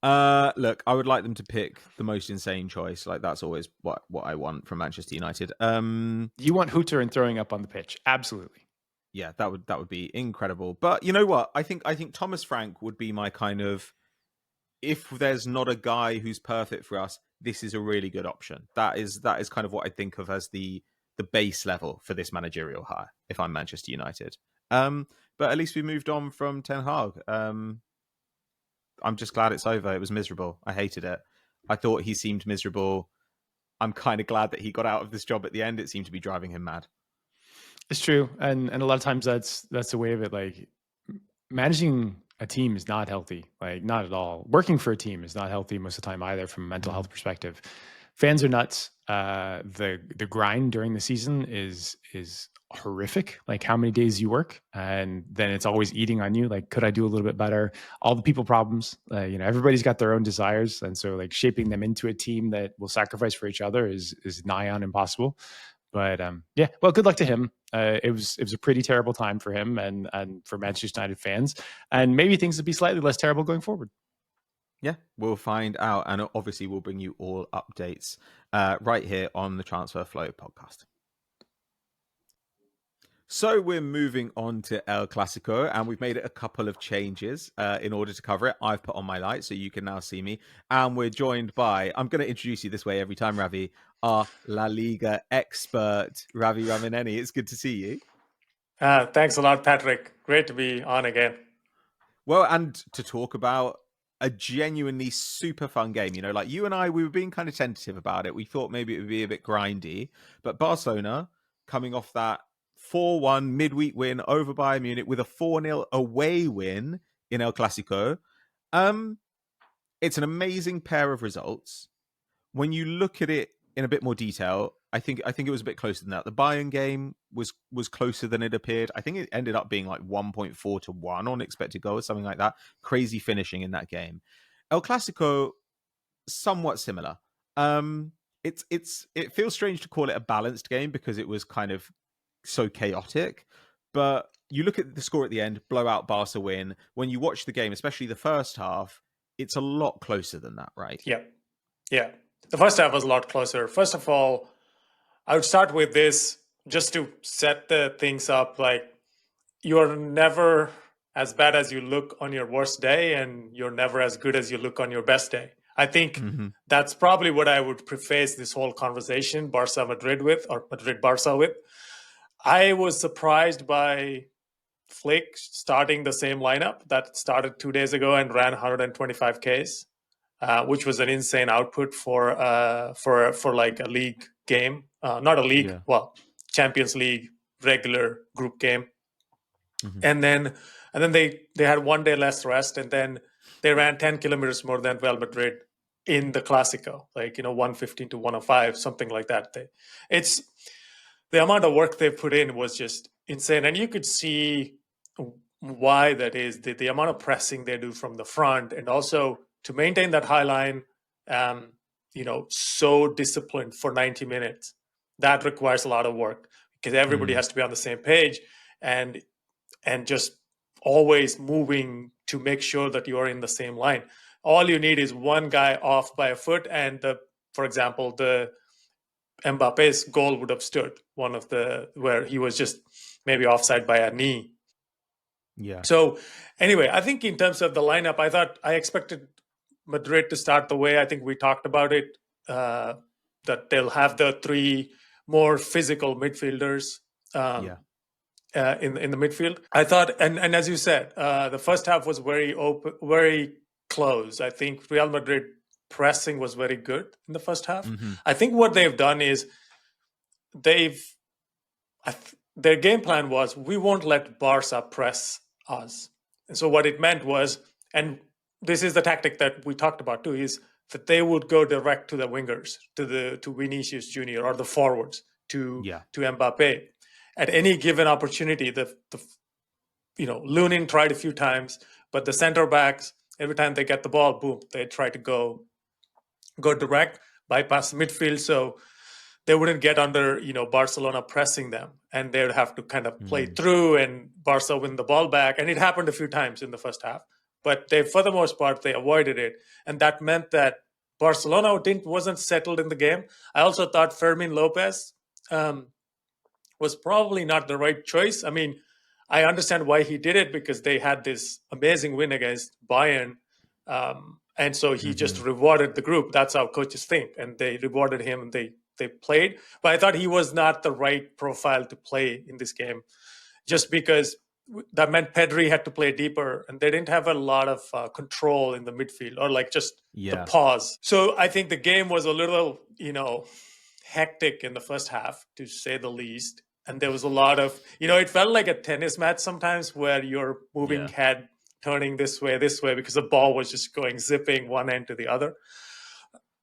Look, I would like them to pick the most insane choice. Like, that's always what I want from Manchester United. You want Hooter and throwing up on the pitch, absolutely. Yeah, that would be incredible. But you know what? I think Thomas Frank would be my kind of, if there's not a guy who's perfect for us, this is a really good option. That is kind of what I think of as the base level for this managerial hire if I'm Manchester United. But at least we moved on from Ten Hag. I'm just glad it's over. It was miserable. I hated it. I thought he seemed miserable. I'm kind of glad that he got out of this job at the end. It seemed to be driving him mad. It's true, and a lot of times that's the way of it. Like, managing a team is not healthy, like not at all. Working for a team is not healthy most of the time either, from a mental health perspective. Fans are nuts. The grind during the season is horrific. Like, how many days you work, and then it's always eating on you. Like, could I do a little bit better? All the people problems. You know, everybody's got their own desires, and so like shaping them into a team that will sacrifice for each other is nigh on impossible. But yeah, well, good luck to him. It was a pretty terrible time for him and for Manchester United fans, and maybe things will be slightly less terrible going forward. Yeah, we'll find out, and obviously we'll bring you all updates right here on the Transfer Flow podcast. So we're moving on to El Clasico, and we've made it a couple of changes in order to cover it. I've put on my light so you can now see me, and we're joined by, I'm going to introduce you this way every time, Ravi, our La Liga expert, Ravi Ramaneni. It's good to see you. Thanks a lot, Patrick. Great to be on again. Well, and to talk about a genuinely super fun game. You know, like you and I, we were being kind of tentative about it. We thought maybe it would be a bit grindy, but Barcelona coming off that 4-1 midweek win over Bayern Munich with a 4-0 away win in El Clasico. It's an amazing pair of results. When you look at it in a bit more detail, I think it was a bit closer than that. The Bayern game was closer than it appeared. I think it ended up being like 1.4-1 on expected goals, something like that. Crazy finishing in that game. El Clasico, somewhat similar. It feels strange to call it a balanced game because it was kind of so chaotic, but you look at the score at the end, blowout Barca win. When you watch the game, especially the first half, it's a lot closer than that, right? Yeah. The first half was a lot closer. First of all, I would start with this just to set the things up. Like, you're never as bad as you look on your worst day, and you're never as good as you look on your best day. I think that's probably what I would preface this whole conversation, Barca-Madrid with, or Madrid-Barca with. I was surprised by Flick starting the same lineup that started 2 days ago and ran 125 Ks, which was an insane output for like a league game, not a league, Champions League regular group game. And then they had 1 day less rest, and then they ran 10 kilometers more than Real Madrid in the Clasico, like 115 to 105, something like that. It's the amount of work they put in was just insane, and you could see why that is. The amount of pressing they do from the front, and also to maintain that high line, so disciplined for 90 minutes. That requires a lot of work because everybody has to be on the same page and just always moving to make sure that you are in the same line. All you need is one guy off by a foot, and for example, the Mbappe's goal would have stood, where he was just maybe offside by a knee. Yeah. So anyway, I think in terms of the lineup, I expected Madrid to start the way I think we talked about it, that they'll have the three more physical midfielders in the midfield. I thought, and as you said, the first half was very open, very close. I think Real Madrid pressing was very good in the first half. Mm-hmm. I think what they've done is their game plan was, we won't let Barca press us. And so what it meant was, and this is the tactic that we talked about too, is that they would go direct to the wingers, to Vinicius Jr. or the forwards, to Mbappe. At any given opportunity, Lunin tried a few times, but the center backs, every time they get the ball, boom, they try to go direct, bypass the midfield, so they wouldn't get under, Barcelona pressing them, and they would have to kind of play through, and Barca win the ball back. And it happened a few times in the first half, but for the most part, they avoided it, and that meant that Barcelona wasn't settled in the game. I also thought Fermin Lopez was probably not the right choice. I mean, I understand why he did it, because they had this amazing win against Bayern. And so he just rewarded the group. That's how coaches think. And they rewarded him, and they played. But I thought he was not the right profile to play in this game, just because that meant Pedri had to play deeper, and they didn't have a lot of control in the midfield, or like just the pause. So I think the game was a little, hectic in the first half, to say the least. And there was a lot of, it felt like a tennis match sometimes, where you're moving head, turning this way, because the ball was just going zipping one end to the other.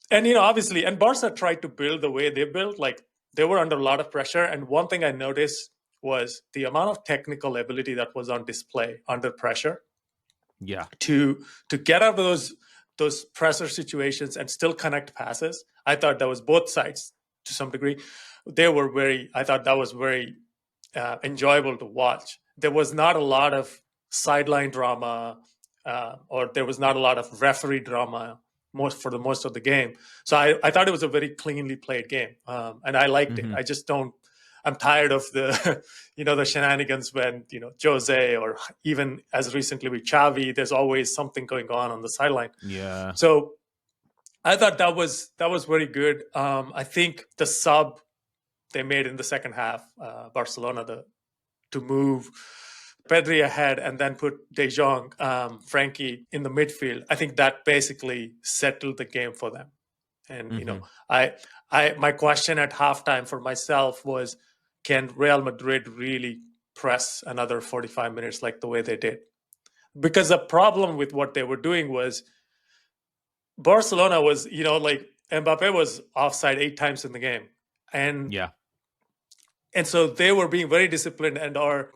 And, obviously, and Barca tried to build the way they built, like they were under a lot of pressure. And one thing I noticed was the amount of technical ability that was on display under pressure. Yeah. To get out of those pressure situations and still connect passes. I thought that was both sides to some degree. I thought that was very enjoyable to watch. There was not a lot of sideline drama, or there was not a lot of referee drama for the most of the game. So I thought it was a very cleanly played game, and I liked it. I just I'm tired of the the shenanigans when Jose, or even as recently with Xavi, there's always something going on the sideline. Yeah. So I thought that was very good. I think the sub they made in the second half, Barcelona, to move Pedri ahead and then put De Jong, Frankie in the midfield, I think that basically settled the game for them. And my question at halftime for myself was, can Real Madrid really press another 45 minutes like the way they did? Because the problem with what they were doing was, Barcelona was, like Mbappe was offside 8 times in the game. And so they were being very disciplined,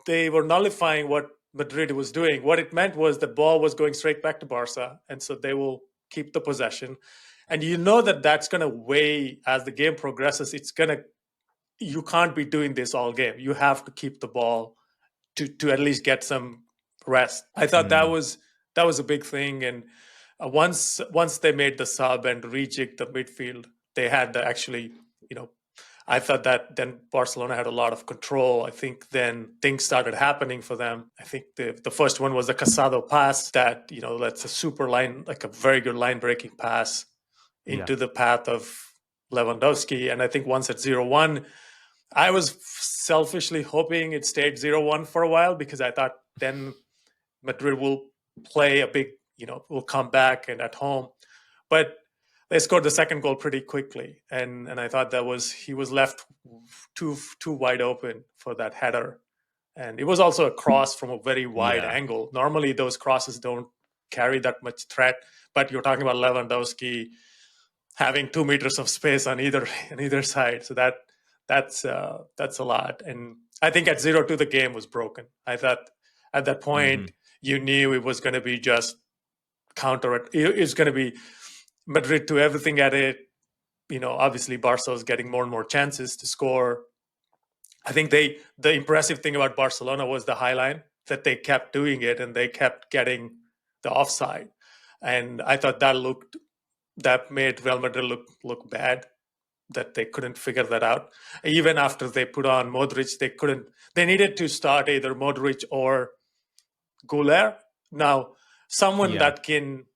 they were nullifying what Madrid was doing. What it meant was the ball was going straight back to Barca, and so they will keep the possession. And that's going to weigh as the game progresses. You can't be doing this all game. You have to keep the ball to at least get some rest. I thought that was a big thing. And once they made the sub and rejigged the midfield, they had I thought that then Barcelona had a lot of control. I think then things started happening for them. I think the first one was the Casado pass that, that's a super line, like a very good line breaking pass into the path of Lewandowski. And I think once at 0-1, I was selfishly hoping it stayed 0-1 for a while, because I thought then Madrid will play a big, will come back and at home. But they scored the second goal pretty quickly, and I thought he was left too wide open for that header, and it was also a cross from a very wide angle. Normally, those crosses don't carry that much threat, but you're talking about Lewandowski having 2 meters of space on either side, so that's a lot. And I think at 0-2 the game was broken. I thought at that point you knew it was going to be just counter. It's going to be Madrid to everything at it. Obviously Barca was getting more and more chances to score. I think the impressive thing about Barcelona was the high line, that they kept doing it and they kept getting the offside. And I thought that made Real Madrid look bad, that they couldn't figure that out. Even after they put on Modric, they needed to start either Modric or Güler. Now, someone that can,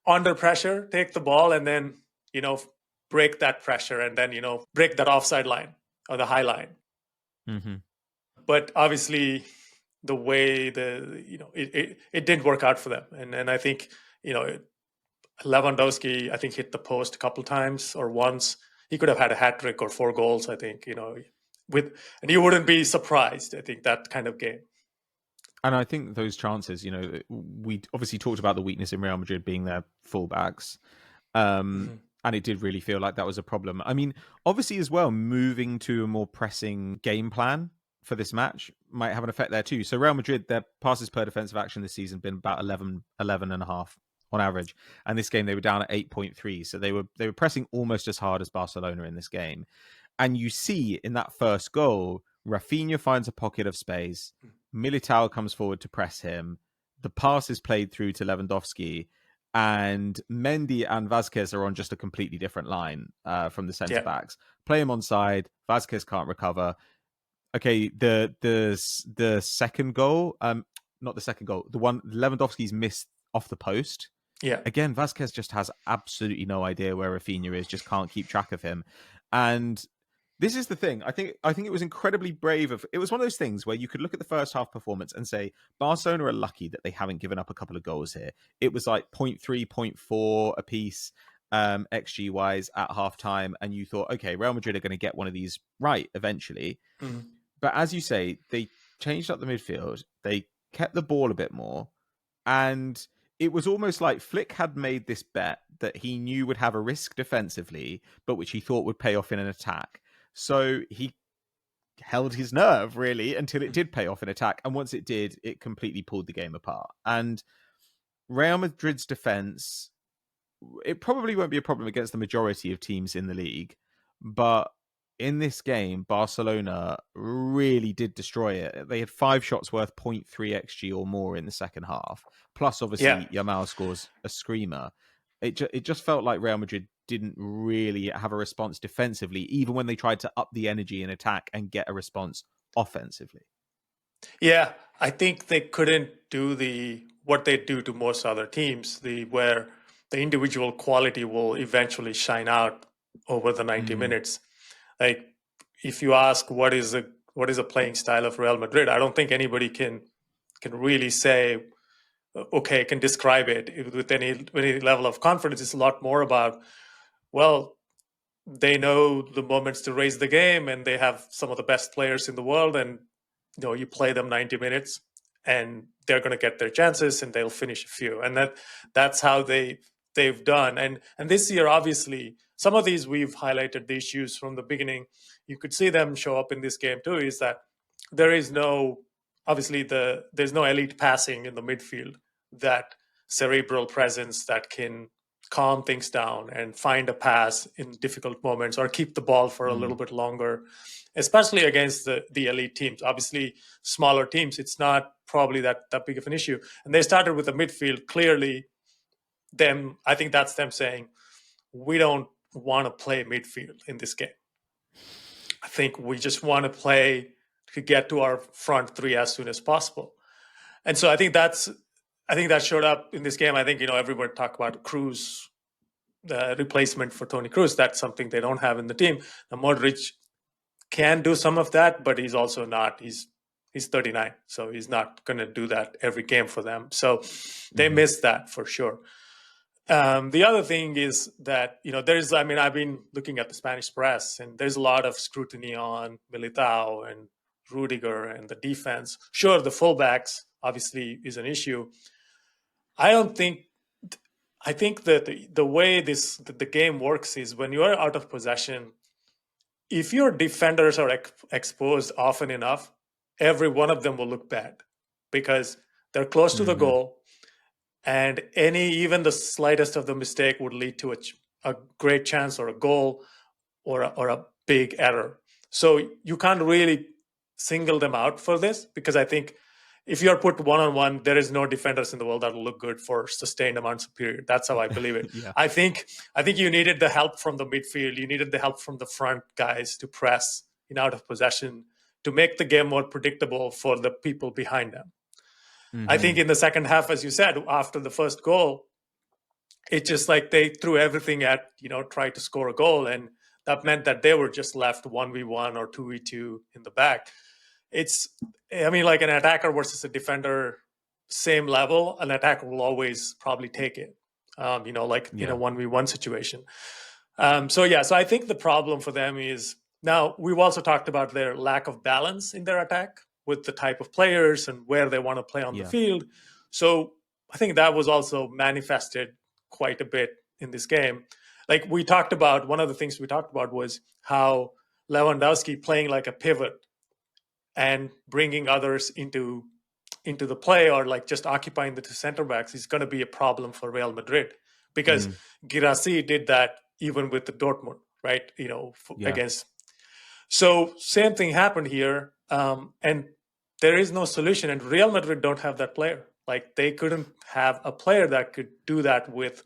under pressure, take the ball and then, break that pressure and then, break that offside line or the high line. But obviously, the way it didn't work out for them. And I think, Lewandowski, I think, hit the post a couple times or once. He could have had a hat trick or 4 goals, I think, and you wouldn't be surprised, I think, that kind of game. And I think those chances, we obviously talked about the weakness in Real Madrid being their fullbacks. And it did really feel like that was a problem. I mean, obviously as well, moving to a more pressing game plan for this match might have an effect there too. So Real Madrid, their passes per defensive action this season have been about 11 and a half on average. And this game they were down at 8.3. So they were pressing almost as hard as Barcelona in this game. And you see in that first goal, Rafinha finds a pocket of space. Militao comes forward to press him. The pass is played through to Lewandowski. And Mendy and Vazquez are on just a completely different line from the centre backs. Play him on side. Vazquez can't recover. Okay, the second goal, not the second goal, the one Lewandowski's missed off the post. Yeah. Again, Vazquez just has absolutely no idea where Rafinha is, just can't keep track of him. And this is the thing. I think it was incredibly brave. It was one of those things where you could look at the first half performance and say, Barcelona are lucky that they haven't given up a couple of goals here. It was like 0.3, 0.4 a piece, XG wise at halftime. And you thought, okay, Real Madrid are going to get one of these right eventually. Mm-hmm. But as you say, they changed up the midfield. They kept the ball a bit more. And it was almost like Flick had made this bet that he knew would have a risk defensively, but which he thought would pay off in an attack. So he held his nerve, really, until it did pay off in attack. And once it did, it completely pulled the game apart. And Real Madrid's defense, it probably won't be a problem against the majority of teams in the league. But in this game, Barcelona really did destroy it. They had 5 shots worth 0.3 XG or more in the second half. Plus, obviously, Yamal scores a screamer. It just felt like Real Madrid didn't really have a response defensively, even when they tried to up the energy in attack and get a response offensively. Yeah, I think they couldn't do what they do to most other teams, where the individual quality will eventually shine out over the 90 minutes. Like, if you ask what is a playing style of Real Madrid, I don't think anybody can really say, okay, can describe it with any level of confidence. It's a lot more about, well, they know the moments to raise the game, and they have some of the best players in the world, and you play them 90 minutes and they're going to get their chances and they'll finish a few. And that's how they've done. And this year, obviously, some of these we've highlighted the issues from the beginning. You could see them show up in this game too, is that there's no elite passing in the midfield, that cerebral presence that can calm things down and find a pass in difficult moments or keep the ball for a little bit longer, especially against the elite teams. Obviously, smaller teams, it's not probably that big of an issue. And they started with the midfield. Clearly, I think that's them saying, we don't want to play midfield in this game. I think we just want to play to get to our front 3 as soon as possible. And so I think that showed up in this game. I think, everyone talked about Kroos, the replacement for Toni Kroos. That's something they don't have in the team. Now, Modric can do some of that, but he's also not. He's 39, so he's not going to do that every game for them. So they missed that for sure. The other thing is that, I've been looking at the Spanish press, and there's a lot of scrutiny on Militao and Rudiger and the defense. Sure, the fullbacks obviously is an issue. I think that the way the game works is, when you are out of possession, if your defenders are exposed often enough, every one of them will look bad because they're close to the goal, and even the slightest of the mistake would lead to a great chance or a goal or a big error. So you can't really single them out for this, because I think if you're put one-on-one, there is no defenders in the world that will look good for sustained amounts of period. That's how I believe it. I think you needed the help from the midfield. You needed the help from the front guys to press in out of possession to make the game more predictable for the people behind them. I think in the second half, as you said, after the first goal, it's just like they threw everything at, try to score a goal. And that meant that they were just left 1v1 or 2v2 in the back. Like an attacker versus a defender, same level, an attacker will always probably take it. in a 1v1 situation. So I think the problem for them is, now we've also talked about their lack of balance in their attack with the type of players and where they want to play on the field. So I think that was also manifested quite a bit in this game. Like we talked about, one of the things we talked about was how Lewandowski playing like a pivot and bringing others into the play, or like just occupying the two center backs, is going to be a problem for Real Madrid, because Guirassy did that even with the Dortmund, right? Against. So same thing happened here, and there is no solution. And Real Madrid don't have that player. Like they couldn't have a player that could do that with.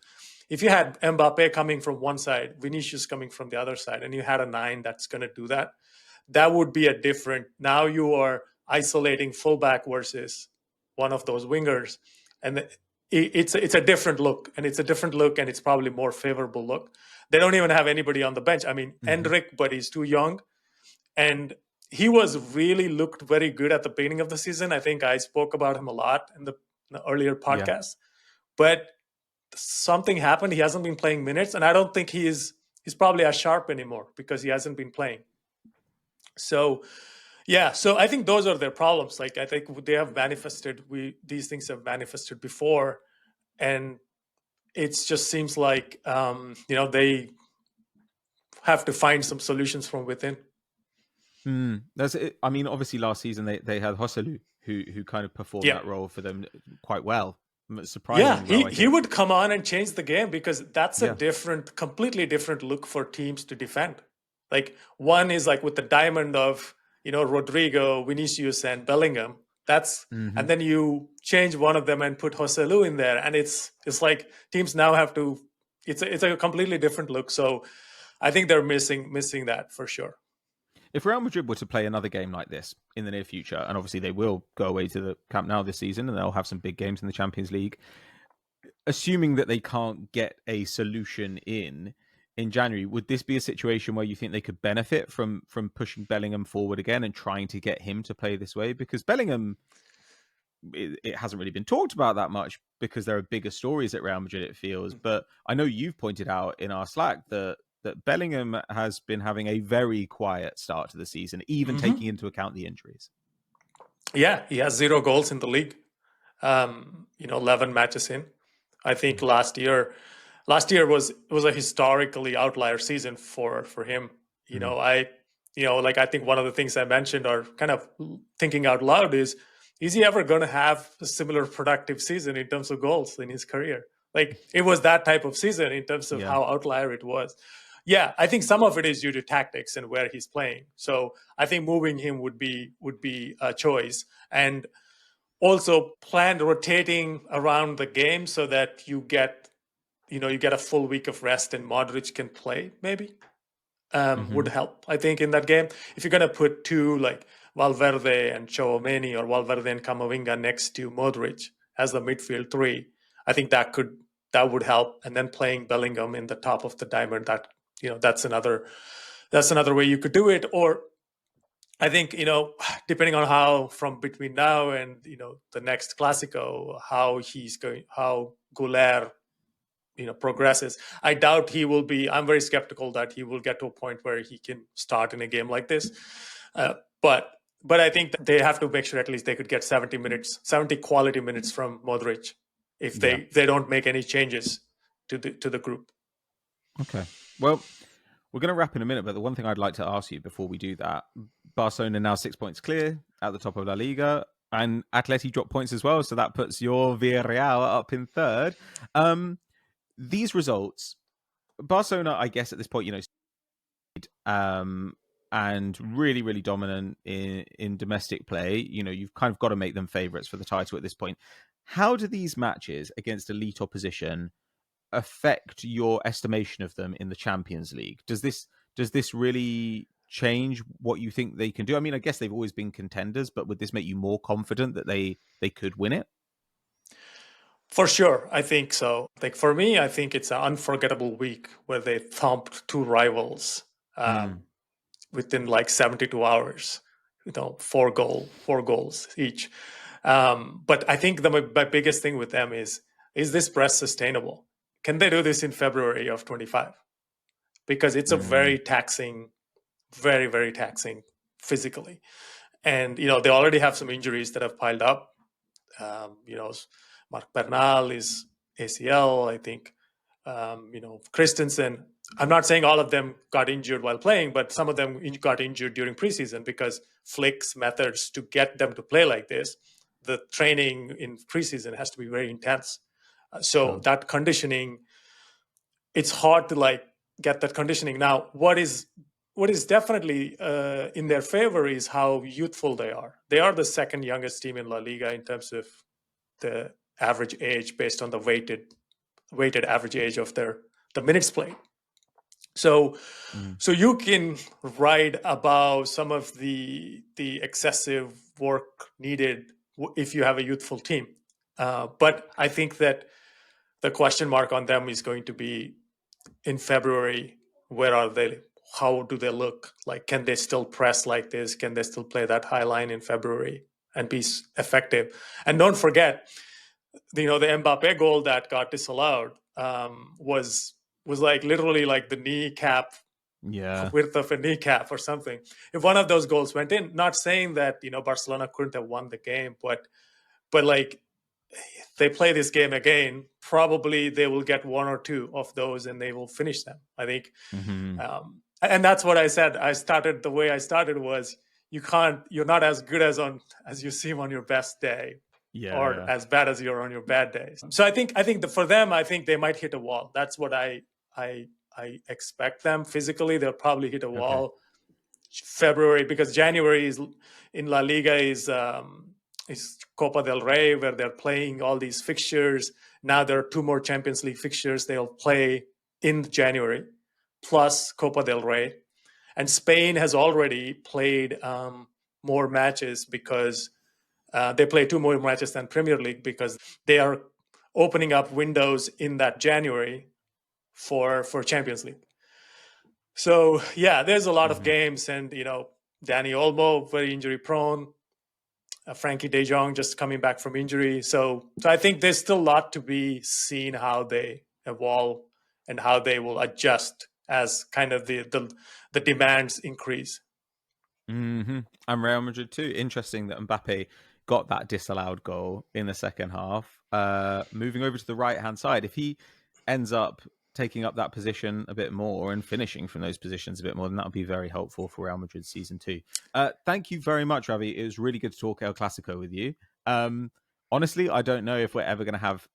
If you had Mbappe coming from one side, Vinicius coming from the other side, and you had a 9 that's going to do that, that would be a different. Now you are isolating fullback versus one of those wingers, and it's a different look, and it's probably more favorable look. They don't even have anybody on the bench. I mean, Endrick, but he's too young, and he was really looked very good at the beginning of the season. I think I spoke about him a lot in the earlier podcast, but something happened. He hasn't been playing minutes, and I don't think he's probably as sharp anymore because he hasn't been playing. So I think those are their problems. Like I think they have manifested. These things have manifested before, and it just seems like they have to find some solutions from within. That's it. I mean, obviously last season they had Hosselu who kind of performed that role for them quite well. Surprisingly, he would come on and change the game, because that's a completely different look for teams to defend. Like one is like with the diamond of Rodrigo, Vinicius, and Bellingham. That's and then you change one of them and put Hosselu in there, and it's like teams now have to. It's a completely different look. So I think they're missing that for sure. If Real Madrid were to play another game like this in the near future, and obviously they will go away to the Camp Nou this season, and they'll have some big games in the Champions League, assuming that they can't get a solution in January, would this be a situation where you think they could benefit from pushing Bellingham forward again and trying to get him to play this way? Because Bellingham, it hasn't really been talked about that much because there are bigger stories at Real Madrid, it feels. But I know you've pointed out in our Slack that Bellingham has been having a very quiet start to the season, even taking into account the injuries. Yeah, he has 0 goals in the league. 11 matches in. I think last year was a historically outlier season for him. I think one of the things I mentioned, or kind of thinking out loud, is he ever going to have a similar productive season in terms of goals in his career? Like it was that type of season in terms of how outlier it was. Yeah, I think some of it is due to tactics and where he's playing. So I think moving him would be a choice, and also plan rotating around the game so that you get a full week of rest and Modric can play. Maybe would help. I think in that game, if you're gonna put 2 like Valverde and Tchouaméni, or Valverde and Camavinga next to Modric as the midfield 3, I think that would help. And then playing Bellingham in the top of the diamond, that's another way you could do it. Or I think, depending on how from between now and, the next Clasico, how Goulart, progresses. I doubt he will be. I'm very skeptical that he will get to a point where he can start in a game like this. But I think that they have to make sure at least they could get 70 quality minutes from Modric if they don't make any changes to the group. Okay. Well, we're going to wrap in a minute, but the one thing I'd like to ask you before we do that, Barcelona now 6 points clear at the top of La Liga, and Atleti dropped points as well, so that puts your Villarreal up in 3rd. These results, Barcelona, I guess at this point, and really, really dominant in domestic play. You've kind of got to make them favourites for the title at this point. How do these matches against elite opposition affect your estimation of them in the Champions League? Does this really change what you think they can do? I mean, I guess they've always been contenders, but would this make you more confident that they could win it? For sure, I think so. Like for me, I think it's an unforgettable week where they thumped 2 rivals within like 72 hours. 4 goals each. But I think my biggest thing with them is this press sustainable? can they do this in February of 25? Because it's a very taxing, very, very taxing physically. And, they already have some injuries that have piled up. Marc Bernal is ACL, I think. Christensen, I'm not saying all of them got injured while playing, but some of them got injured during preseason because Flick's methods to get them to play like this, the training in preseason has to be very intense. So that conditioning, it's hard to get that conditioning. Now, what is definitely in their favor is how youthful they are. They are the second youngest team in La Liga in terms of the average age based on the weighted average age of the minutes played. So you can write about some of the excessive work needed if you have a youthful team. But I think that the question mark on them is going to be in February. Where are they? How do they look? Can they still press like this? Can they still play that high line in February and be effective? And don't forget, the Mbappe goal that got disallowed was literally the kneecap, width of a kneecap or something. If one of those goals went in, not saying that Barcelona couldn't have won the game, but they play this game again, probably they will get one or two of those and they will finish them, I think. And that's what I said. The way I started was you're not as good as you seem on your best day. As bad as you're on your bad days. So I think for them, I think they might hit a wall. That's what I expect them physically. They'll probably hit a wall February, because January is in La Liga is Copa del Rey, where they're playing all these fixtures. Now there are 2 more Champions League fixtures they'll play in January, plus Copa del Rey. And Spain has already played more matches because they play 2 more matches than Premier League, because they are opening up windows in that January for Champions League. So yeah, there's a lot of games, and Dani Olmo very injury prone, Frankie De Jong just coming back from injury. So I think there's still a lot to be seen how they evolve and how they will adjust as kind of the demands increase. And Real Madrid too. Interesting that Mbappe got that disallowed goal in the second half. Moving over to the right-hand side, if he ends up taking up that position a bit more and finishing from those positions a bit more, then that would be very helpful for Real Madrid season 2. Thank you very much, Ravi. It was really good to talk El Clasico with you. Honestly, I don't know if we're ever going to have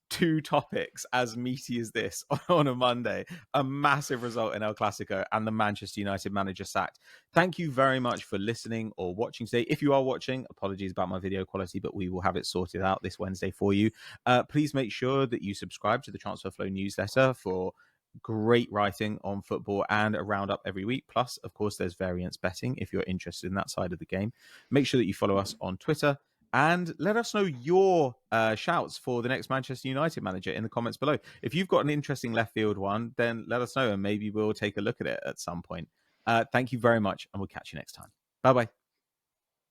2 topics as meaty as this on a Monday. A massive result in El Clasico and the Manchester United manager sacked. Thank you very much for listening or watching today. If you are watching, apologies about my video quality, but we will have it sorted out this Wednesday for you. Please make sure that you subscribe to the Transfer Flow newsletter for great writing on football and a roundup every week. Plus, of course, there's variance betting if you're interested in that side of the game. Make sure that you follow us on Twitter. And let us know your shouts for the next Manchester United manager in the comments below. If you've got an interesting left field one, then let us know and maybe we'll take a look at it at some point. Thank you very much, and we'll catch you next time. Bye-bye.